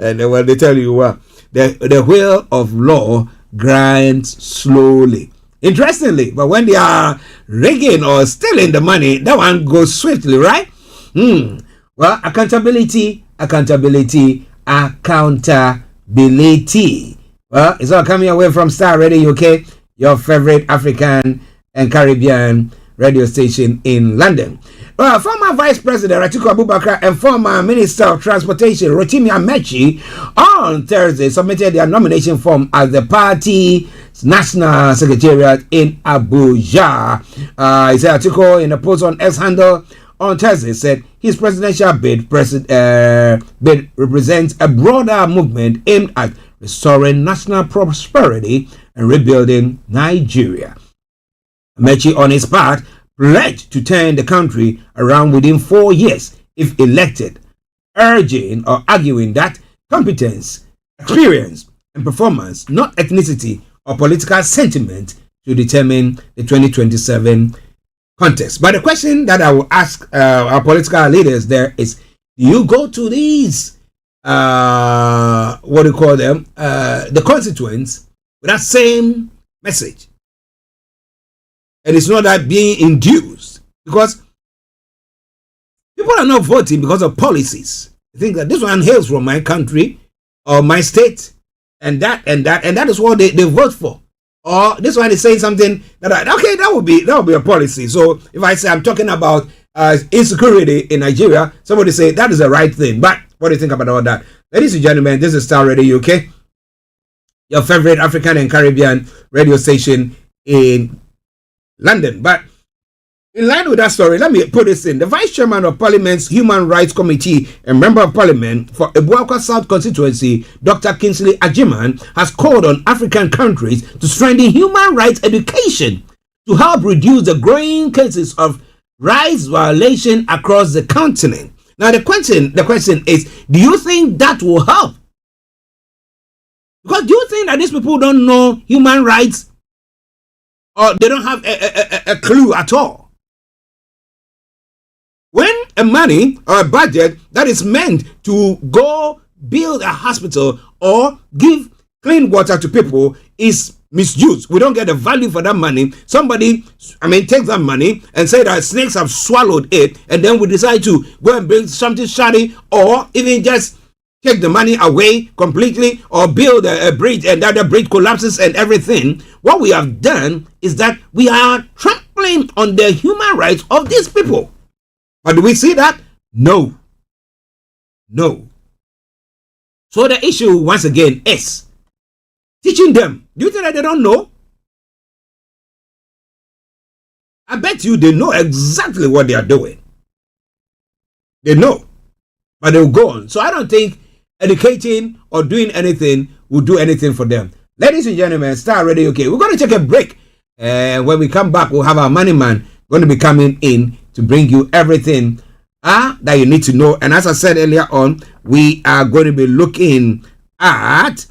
And then when they tell you what, the wheel of law grinds slowly. Interestingly, but when they are rigging or stealing the money, that one goes swiftly, right? Well, accountability. Well, it's all coming away from Starr Radio UK, your favorite African and Caribbean radio station in London. Well, former Vice President Atiku Abubakar and former Minister of Transportation Rotimi Amechi on Thursday submitted their nomination form at the party's National Secretariat in Abuja. He said Atiku, in a post on X handle on Thursday, said his presidential bid represents a broader movement aimed at restoring national prosperity and rebuilding Nigeria. Amechi, on his part, pledged to turn the country around within 4 years if elected, urging or arguing that competence, experience, and performance, not ethnicity or political sentiment, to determine the 2027 contest. But the question that I will ask our political leaders there is, do you go to these, the constituents with that same message? And it's not that being induced, because people are not voting because of policies. I think that this one hails from my country or my state, and that is what they vote for. Or this one is saying something that would be a policy. So if I say I'm talking about insecurity in Nigeria, somebody say that is the right thing. But what do you think about all that? Ladies and gentlemen, this is Starr Radio UK, your favorite African and Caribbean radio station in London. But in line with that story, let me put this in. The Vice Chairman of Parliament's Human Rights Committee and Member of Parliament for Ebuakwa South constituency, Dr. Kingsley Ajiman, has called on African countries to strengthen human rights education to help reduce the growing cases of rights violation across the continent. Now, the question is, do you think that will help? Because do you think that these people don't know human rights, or they don't have a clue at all? When a money or a budget that is meant to go build a hospital or give clean water to people is misused. We don't get the value for that money. Somebody, takes that money and say that snakes have swallowed it, and then we decide to go and build something shoddy, or even just take the money away completely, or build a bridge and that the bridge collapses and everything. What we have done is that we are trampling on the human rights of these people. But do we see that? No. So the issue once again is teaching them. Do you think that they don't know? I bet you they know exactly what they are doing. They know, but they'll go on. So I don't think educating or doing anything will do anything for them. Ladies and gentlemen, Starr Radio UK. We're going to take a break. And when we come back, we'll have our money man going to be coming in to bring you everything that you need to know. And as I said earlier on, we are going to be looking at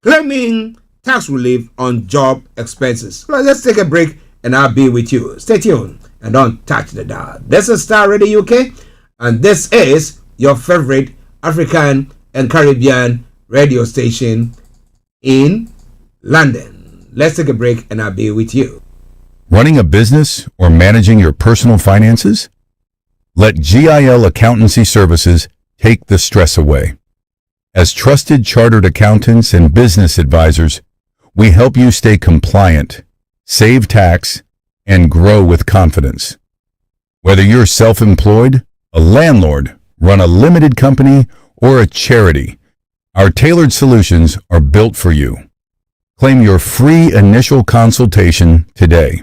claiming tax relief on job expenses. So let's take a break and I'll be with you. Stay tuned and don't touch the dial. This is Starr Radio UK, and this is your favorite African and Caribbean radio station in London. Let's take a break and I'll be with you. Running a business or managing your personal finances? Let GIL Accountancy Services take the stress away. As trusted chartered accountants and business advisors, we help you stay compliant, save tax, and grow with confidence. Whether you're self-employed, a landlord, run a limited company, or a charity, our tailored solutions are built for you. Claim your free initial consultation today.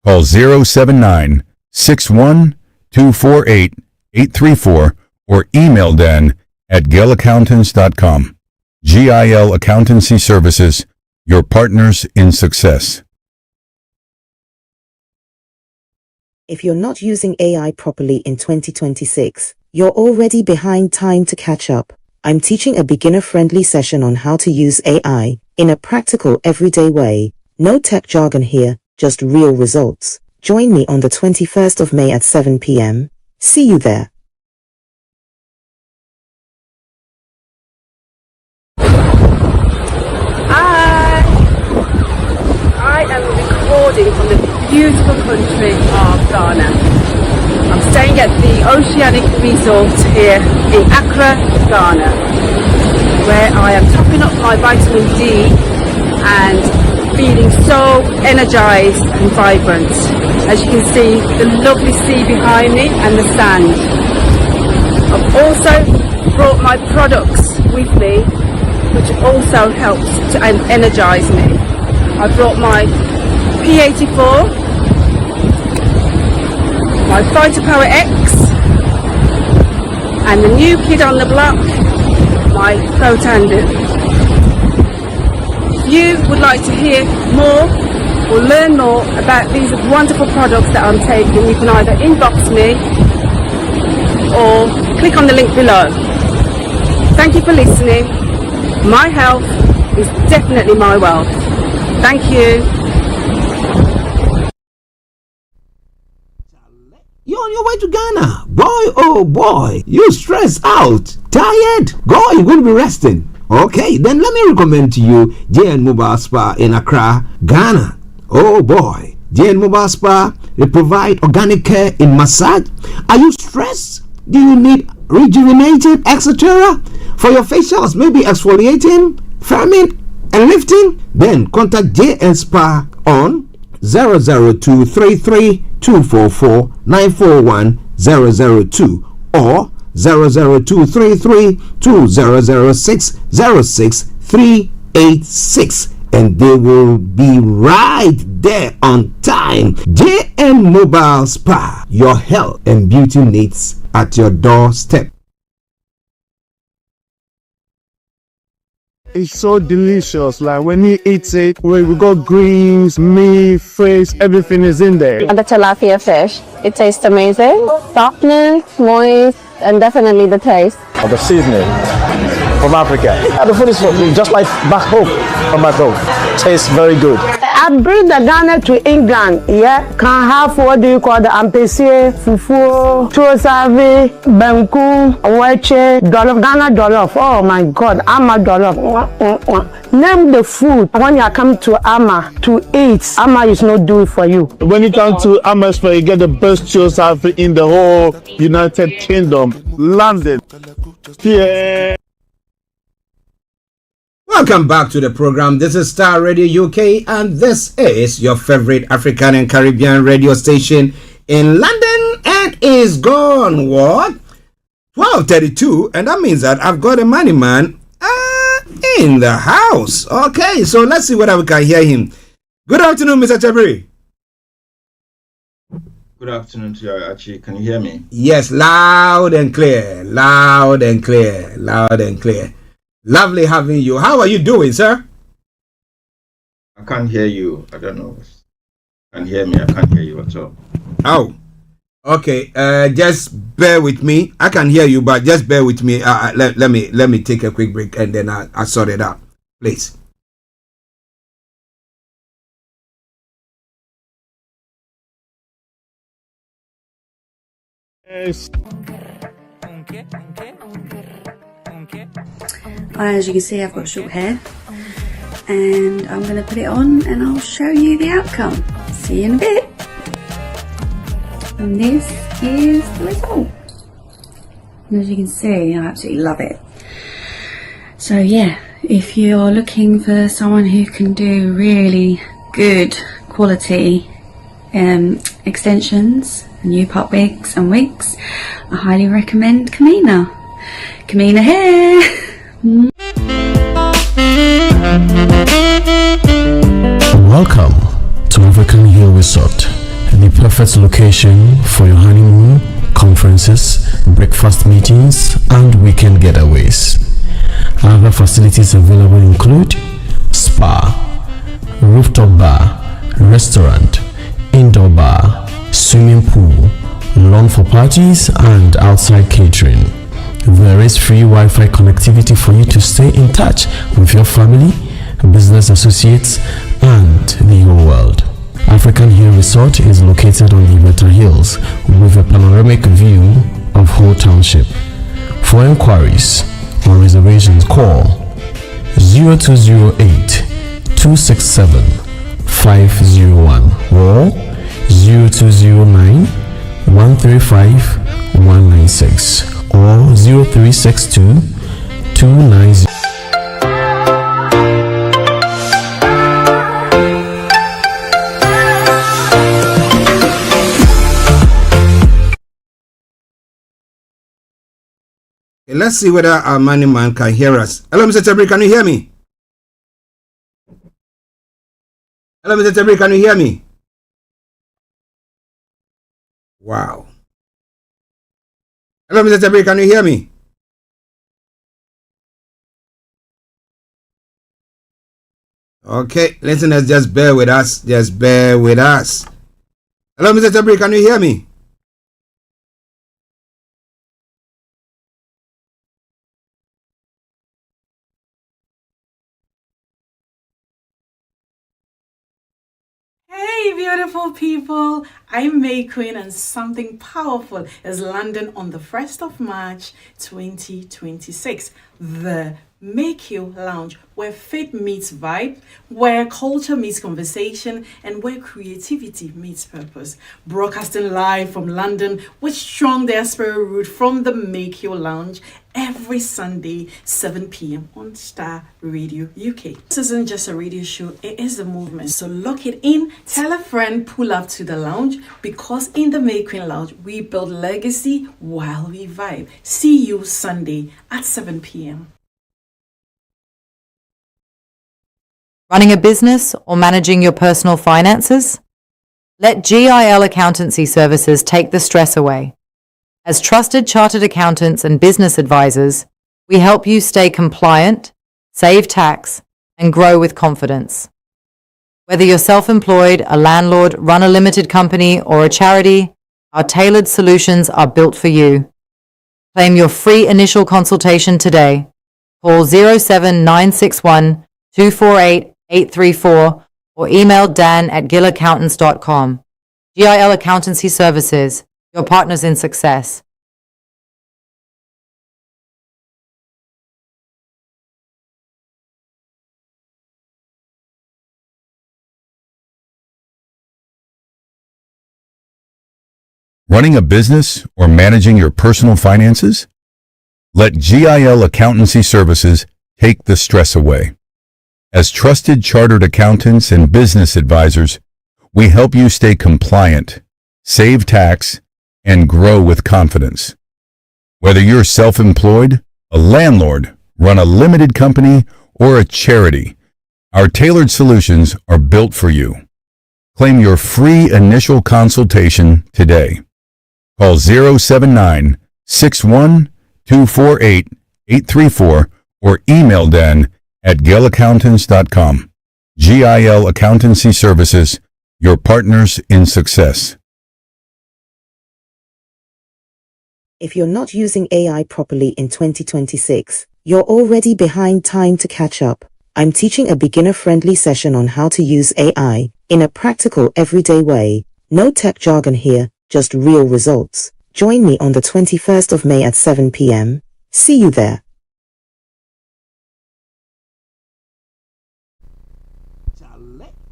Call 079-61-248-834 or email Dan at gilaccountants.com. GIL Accountancy Services, your partners in success. If you're not using AI properly in 2026, you're already behind time to catch up. I'm teaching a beginner-friendly session on how to use AI in a practical, everyday way. No tech jargon here, just real results. Join me on the 21st of May at 7 p.m. See you there. I am recording from the beautiful country of Ghana. I'm staying at the Oceanic Resort here in Accra, Ghana, where I am topping up my vitamin D and feeling so energized and vibrant. As you can see, the lovely sea behind me and the sand. I've also brought my products with me, which also helps to energize me. I brought my P84, my Phytopower X, and the new kid on the block, my Protandu. If you would like to hear more or learn more about these wonderful products that I'm taking, you can either inbox me or click on the link below. Thank you for listening. My health is definitely my wealth. Thank you. You're on your way to Ghana. Boy, oh boy, you stressed out, tired. Go, you're going to be resting. Okay, then let me recommend to you JN Mobile Spa in Accra, Ghana. Oh boy, JN Mobile Spa, they provide organic care in massage. Are you stressed? Do you need rejuvenated, etc.? For your facials, maybe exfoliating, firming, and lifting? Then contact JN Spa on 00233244941 or 00233200606 and they will be right there on time. JN Mobile Spa, your health and beauty needs at your doorstep. It's so delicious. Like when you eat it, we got greens, meat, fish, everything is in there. And the tilapia fish, it tastes amazing. Softness, moist, and definitely the taste. Of the seasoning from Africa. The food is just like back home, from back home. Tastes very good. The I bring the Ghana to England. Yeah, can have what do you call the ampesi, fufu, chosavi, benku, weche, dollar, Ghana dollar. Oh my God, Ama dollar. Name the food when you come to Ama to eat. Ama is not do it for you. When you come to Amersfoort, you get the best chosavi in the whole United Kingdom, London. Yeah. Welcome back to the program. This is Starr Radio UK, and this is your favorite African and Caribbean radio station in London. And is gone what 12:32, and that means that I've got a money man in the house. Okay, so let's see whether we can hear him. Good afternoon, Mr. Tabiri. Good afternoon to you, Archie. Can you hear me? Yes, loud and clear, loud and clear, loud and clear. Lovely having you. How are you doing, sir? I can't hear you. I don't know. Can hear me? I can't hear you at all. Oh, okay. Just bear with me. I can hear you, but just bear with me. Let me take a quick break, and then I'll sort it out, please. Yes. As you can see, I've got short hair, and I'm going to put it on and I'll show you the outcome. See you in a bit. And this is the result. And as you can see, I absolutely love it. So yeah, if you're looking for someone who can do really good quality extensions, new pop wigs and wigs, I highly recommend Kamina. Kamina hair. Welcome to African Hill Resort, the perfect location for your honeymoon, conferences, breakfast meetings, and weekend getaways. Other facilities available include spa, rooftop bar, restaurant, indoor bar, swimming pool, lawn for parties, and outside catering. There is free Wi-Fi connectivity for you to stay in touch with your family, business associates, and the whole world. African Hill Resort is located on the Iveta Hills with a panoramic view of whole township. For inquiries or reservations, call 0208 267 501 or 0209 135 196 or 0362 290. Let's see whether our money man can hear us. Hello, Mr. Tabiri, can you hear me? Hello, Mr. Tabiri, can you hear me? Wow. Hello, Mr. Tabiri, can you hear me? Okay, listeners, just bear with us. Just bear with us. Hello, Mr. Tabiri, can you hear me? Hey, beautiful people. I'm May Queen, and something powerful is landing on the 1st of March 2026. The Make You Lounge, where faith meets vibe, where culture meets conversation, and where creativity meets purpose. Broadcasting live from London with strong diaspora root from the Make You Lounge every Sunday, 7 p.m. on Starr Radio UK. This isn't just a radio show, it is a movement. So lock it in, tell a friend, pull up to the lounge, because in the May Queen Lounge, we build legacy while we vibe. See you Sunday at 7 p.m. Running a business or managing your personal finances? Let GIL Accountancy Services take the stress away. As trusted chartered accountants and business advisors, we help you stay compliant, save tax, and grow with confidence. Whether you're self-employed, a landlord, run a limited company, or a charity, our tailored solutions are built for you. Claim your free initial consultation today. Call 07961 248 834 or email dan@gillaccountants.com. GIL Accountancy Services, your partners in success. Running a business or managing your personal finances? Let GIL Accountancy Services take the stress away. As trusted chartered accountants and business advisors, we help you stay compliant, save tax, and grow with confidence. Whether you're self-employed, a landlord, run a limited company, or a charity, our tailored solutions are built for you. Claim your free initial consultation today. Call 079-61-248-834 or email Dan at gillaccountants.com. GIL Accountancy Services, your partners in success. If you're not using AI properly in 2026, you're already behind time to catch up. I'm teaching a beginner-friendly session on how to use AI in a practical, everyday way. No tech jargon here, just real results. Join me on the 21st of May at 7 p.m. See you there.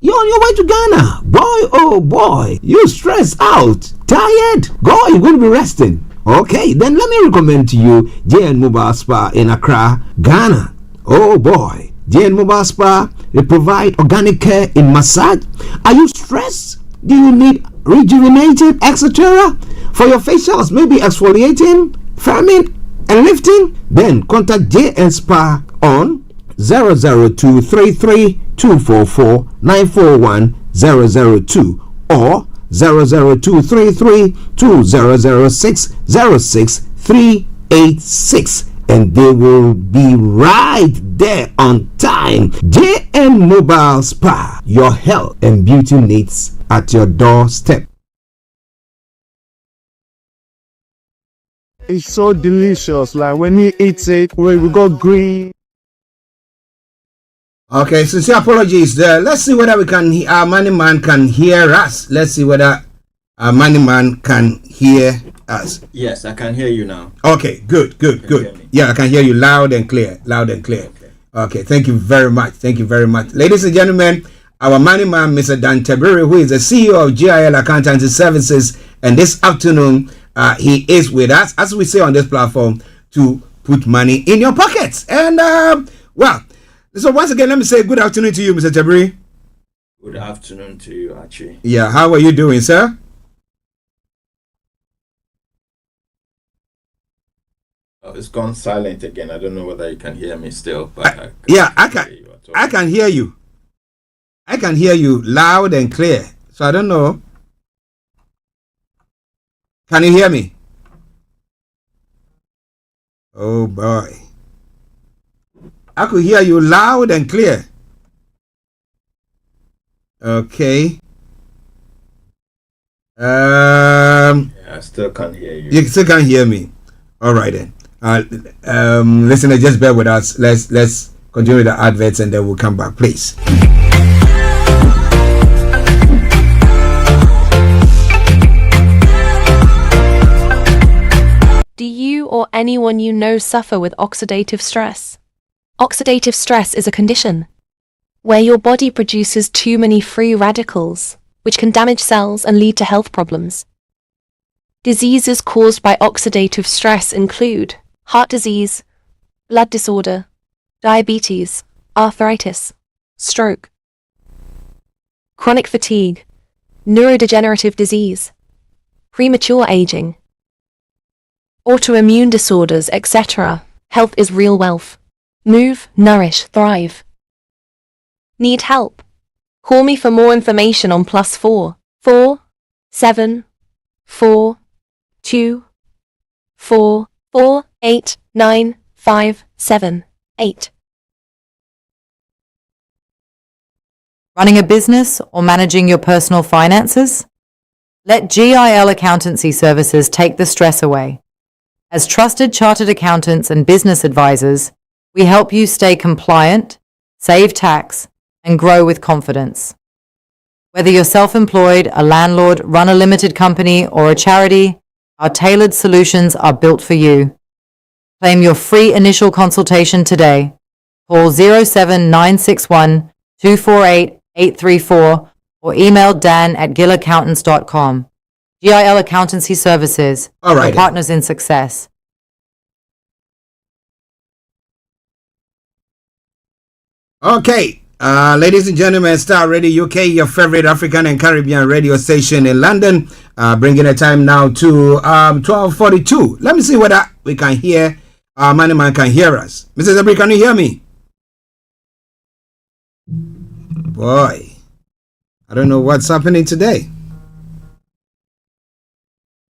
You're on your way to Ghana. Boy, oh boy, you stressed out, tired. God, you're going to be resting. Okay, then let me recommend to you JN Mobile Spa in Accra, Ghana. Oh boy, JN Mobile Spa, they provide organic care in massage. Are you stressed? Do you need rejuvenated, etc.? For your facials, maybe exfoliating, firming, and lifting? Then contact JN Spa on 00233244941 or 00233200606 and they will be right there on time. JN Mobile Spa, your health and beauty needs at your doorstep. It's so delicious. Like when he eats it, we got green. Okay, sincere apologies there. Let's see whether we can our money man can hear us. Let's see whether our money man can hear us. Yes, I can hear you now. Okay, good. Yeah, I can hear you loud and clear. Okay, thank you very much. Ladies and gentlemen, our money man, Mr. Dan Tabiri, who is the CEO of GIL Accountancy Services, and this afternoon he is with us, as we say on this platform, to put money in your pockets. And so once again, let me say good afternoon to you, Mr. Tabiri. Good afternoon to you, Archie. Yeah, how are you doing, sir? It's gone silent again. I don't know whether you can hear me still, but I can hear you. I can hear you loud and clear. So I don't know. Can you hear me? Oh boy. I could hear you loud and clear. Okay. I still can't hear you. You still can't hear me. All right then. Listener, just bear with us. Let's continue the adverts and then we'll come back, please. Do you or anyone you know suffer with oxidative stress? Oxidative stress is a condition where your body produces too many free radicals, which can damage cells and lead to health problems. Diseases caused by oxidative stress include heart disease, blood disorder, diabetes, arthritis, stroke, chronic fatigue, neurodegenerative disease, premature aging, autoimmune disorders, etc. Health is real wealth. Move, nourish, thrive. Need help? Call me for more information on +4 4 7 4 2 4 4 8 9 5 7 8. Running a business or managing your personal finances? Let GIL Accountancy Services take the stress away. As trusted chartered accountants and business advisors, we help you stay compliant, save tax, and grow with confidence. Whether you're self-employed, a landlord, run a limited company, or a charity, our tailored solutions are built for you. Claim your free initial consultation today. Call 07961 248 834 or email dan@gillaccountants.com. GIL Accountancy Services. All right. Your partners in success. Okay, ladies and gentlemen, Starr Radio UK, your favorite African and Caribbean radio station in London, bringing the time now to 12:42. Let me see whether we can hear, Moneyman can hear us. Mrs. Tabiri, can you hear me? Boy, I don't know what's happening today.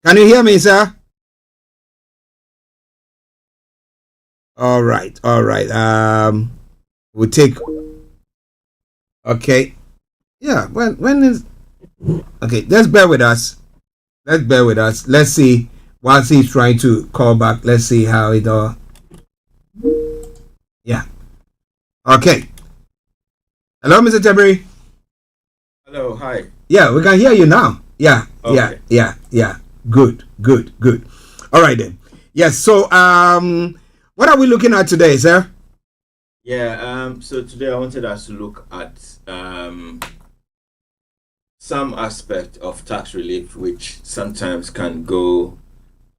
Can you hear me, sir? All right. We'll take. Okay. Yeah. When is? Okay. Just bear with us. Let's see. Whilst he's trying to call back, let's see how it all. Yeah. Okay. Hello, Mr. Tabiri. Hello. Hi. Yeah, we can hear you now. Yeah. Okay. Yeah. Good. All right then. Yes. So, what are we looking at today, sir? Yeah, so today I wanted us to look at some aspect of tax relief which sometimes can go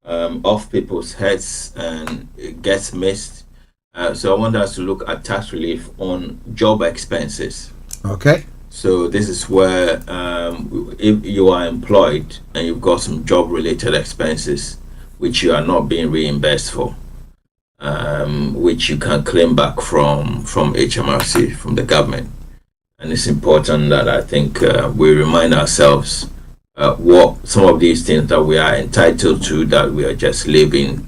off people's heads and it gets missed. So I want us to look at tax relief on job expenses. Okay. So this is where if you are employed and you've got some job related expenses which you are not being reimbursed for, which you can claim back from HMRC, from the government. And it's important that I think we remind ourselves what some of these things that we are entitled to, that we are just leaving,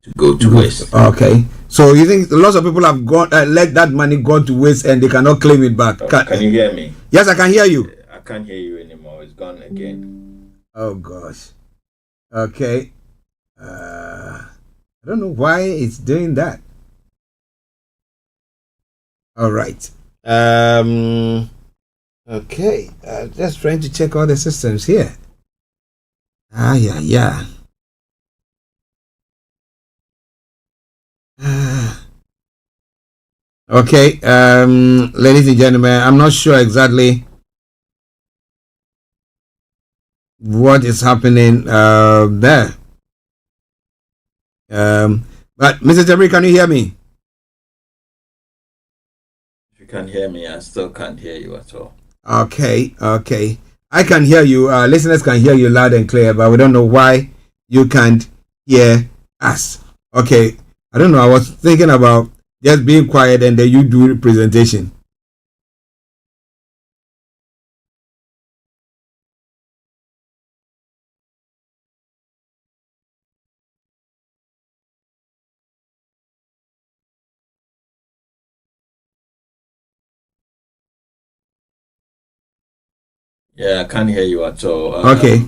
to go to waste. Okay. So you think lots of people have gone let that money go to waste and they cannot claim it back? Can you hear me? Yes, I can hear you. I can't hear you anymore. It's gone again. Oh gosh. Okay. I don't know why it's doing that. All right. Okay. Just trying to check all the systems here. Yeah. Okay. Ladies and gentlemen, I'm not sure exactly what is happening there. But Mr. Tabiri, can you hear me? If you can hear me, I still can't hear you at all. Okay. I can hear you. Listeners can hear you loud and clear, but we don't know why you can't hear us. Okay. I don't know. I was thinking about just being quiet and then you do the presentation. Yeah, I can't hear you at all. Okay.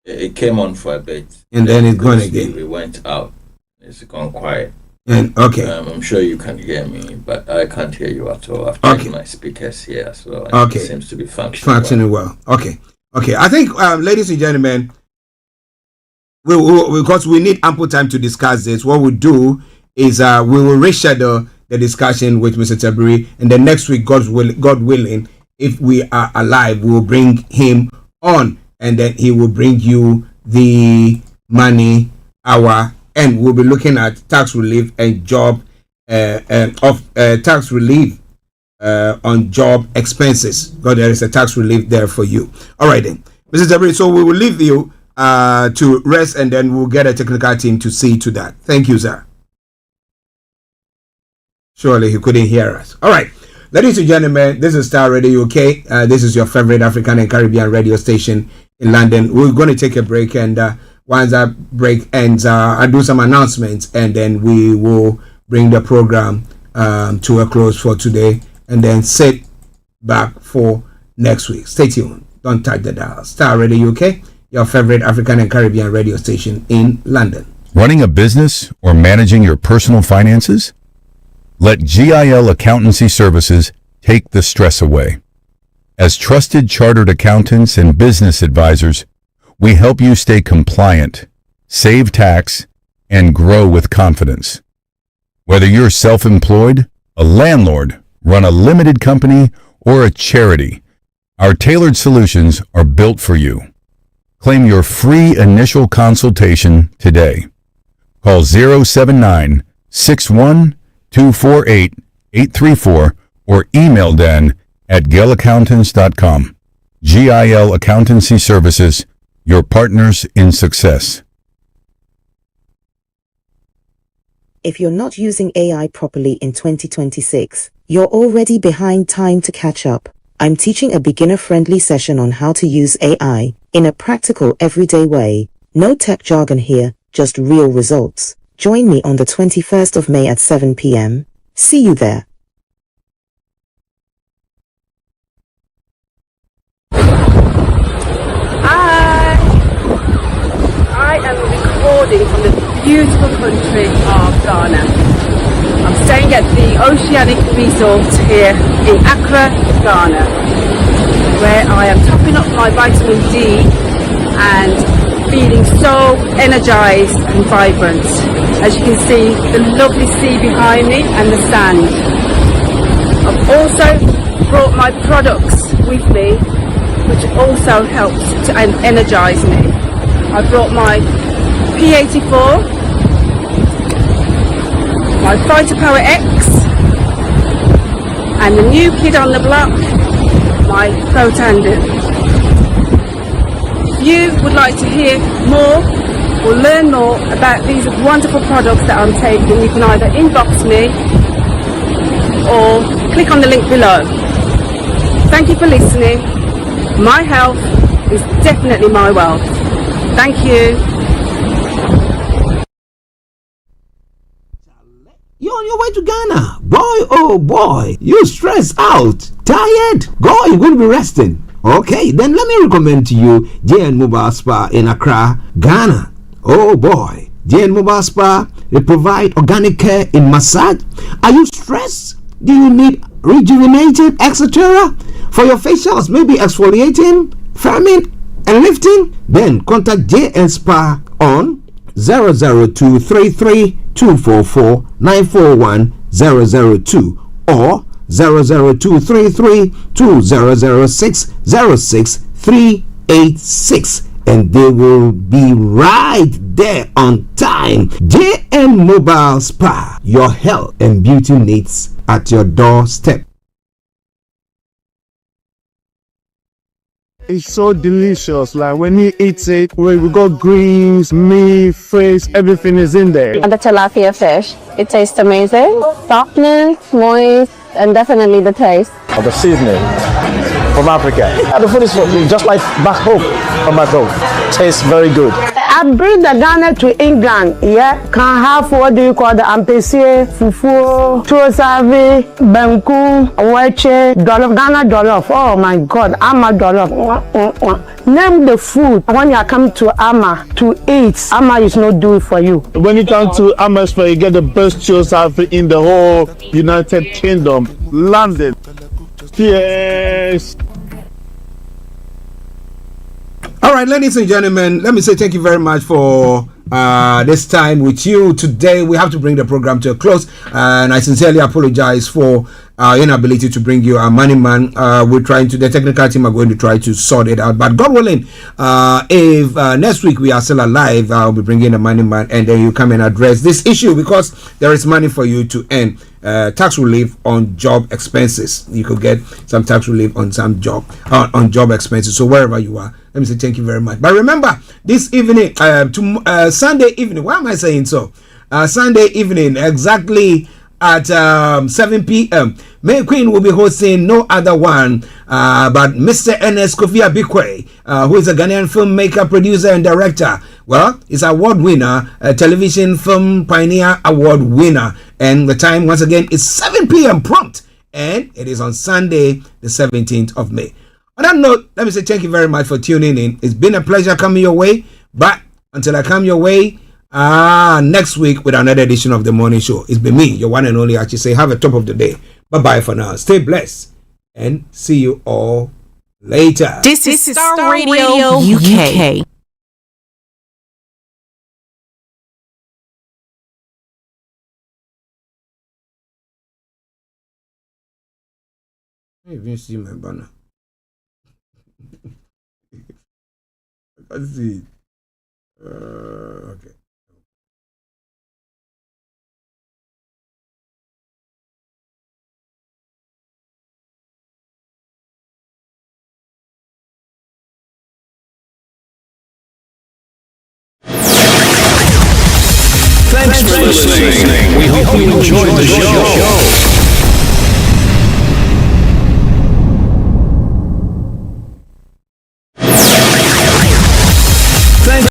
It came on for a bit. And then it's gone again. It went out. It's gone quiet. And okay. I'm sure you can hear me, but I can't hear you at all. I've checked my speakers here as well. Okay. It seems to be functioning well. Okay. I think, ladies and gentlemen, because we need ample time to discuss this, what we'll do is we will reschedule the discussion with Mr. Tabiri, and then next week, God willing, if we are alive, we will bring him on, and then he will bring you the money hour, and we'll be looking at tax relief and job tax relief on job expenses. God, there is a tax relief there for you. All right then, Mr. Tabiri, so we will leave you to rest, and then we'll get a technical team to see to that. Thank you, sir. Surely he couldn't hear us. All right. Ladies and gentlemen, this is Starr Radio UK. This is your favorite African and Caribbean radio station in London. We're going to take a break, and once that break ends, I'll do some announcements, and then we will bring the program to a close for today, and then sit back for next week. Stay tuned. Don't touch the dial. Starr Radio UK, your favorite African and Caribbean radio station in London. Running a business or managing your personal finances? Let GIL Accountancy Services take the stress away. As trusted chartered accountants and business advisors, we help you stay compliant, save tax, and grow with confidence. Whether you're self-employed, a landlord, run a limited company, or a charity, our tailored solutions are built for you. Claim your free initial consultation today. Call 079-61-248-834 or email Dan at gilaccountants.com. GIL Accountancy Services, your partners in success. If you're not using AI properly in 2026, you're already behind time to catch up. I'm teaching a beginner-friendly session on how to use AI in a practical, everyday way. No tech jargon here, just real results. Join me on the 21st of May at 7 p.m. See you there. I am recording from the beautiful country of Ghana. I'm staying at the Oceanic Resort here in Accra, Ghana, where I am topping up my vitamin D and feeling so energized and vibrant. As you can see, the lovely sea behind me and the sand. I've also brought my products with me, which also helps to energize me. I brought my P84, my Fighter Power X, and the new kid on the block, my Protandem. If you would like to hear more or learn more about these wonderful products that I'm taking, you can either inbox me or click on the link below. Thank you for listening. My health is definitely my wealth. Thank you. You're on your way to Ghana. Boy, oh boy, you stressed out, tired. Go, you're going to be resting. Okay, then let me recommend to you JN Mobile Spa in Accra, Ghana. Oh boy, JN Mobile Spa, they provide organic care in massage. Are you stressed? Do you need rejuvenated, etc.? For your facials, maybe exfoliating, firming, and lifting? Then contact JN Spa on 00233244941 or 00233200606 and they will be right there on time. JN Mobile Spa, your health and beauty needs at your doorstep. It's so delicious. Like when you eat it, we got greens, meat, fish, everything is in there. And the tilapia fish, it tastes amazing. Softness, moist, and definitely the taste. The seasoning from Africa. The food is just like back home. From back home. Tastes very good. I bring the Ghana to England, yeah. Can have what do you call the ampesi, fufu, chosavi, benku, weche, dollar, Ghana dollar. Oh my God, Ama dollar. Name the food. When you come to Ama to eat, Ama is not do it for you. When you come to Amersfoort, you get the best chosavi in the whole United Kingdom, London. Yes. All right, ladies and gentlemen, let me say thank you very much for this time with you today. We have to bring the program to a close, and I sincerely apologize for our inability to bring you our money man. We're trying to, the technical team are going to try to sort it out, but God willing, if next week we are still alive, I'll be bringing the money man, and then you come and address this issue, because there is money for you to earn. Tax relief on job expenses. You could get some tax relief on some job on job expenses. So wherever you are, let me say thank you very much. But remember, this evening, Sunday evening. Why am I saying so? Sunday evening, exactly at 7 p.m. May Queen will be hosting no other one but Mr. Ernest Kofi Abikwe, who is a Ghanaian filmmaker, producer, and director. Well, he's an award winner, a television film pioneer award winner. And the time, once again, is 7 p.m. prompt. And it is on Sunday, the 17th of May. On that note, let me say thank you very much for tuning in. It's been a pleasure coming your way. But until I come your way, next week with another edition of the morning show. It's been me, your one and only Archie. Say have a top of the day. Bye-bye for now. Stay blessed. And see you all later. This is Starr Radio UK. I even see my banner. I can't see it. Okay. Thanks for listening. We hope you enjoyed the show.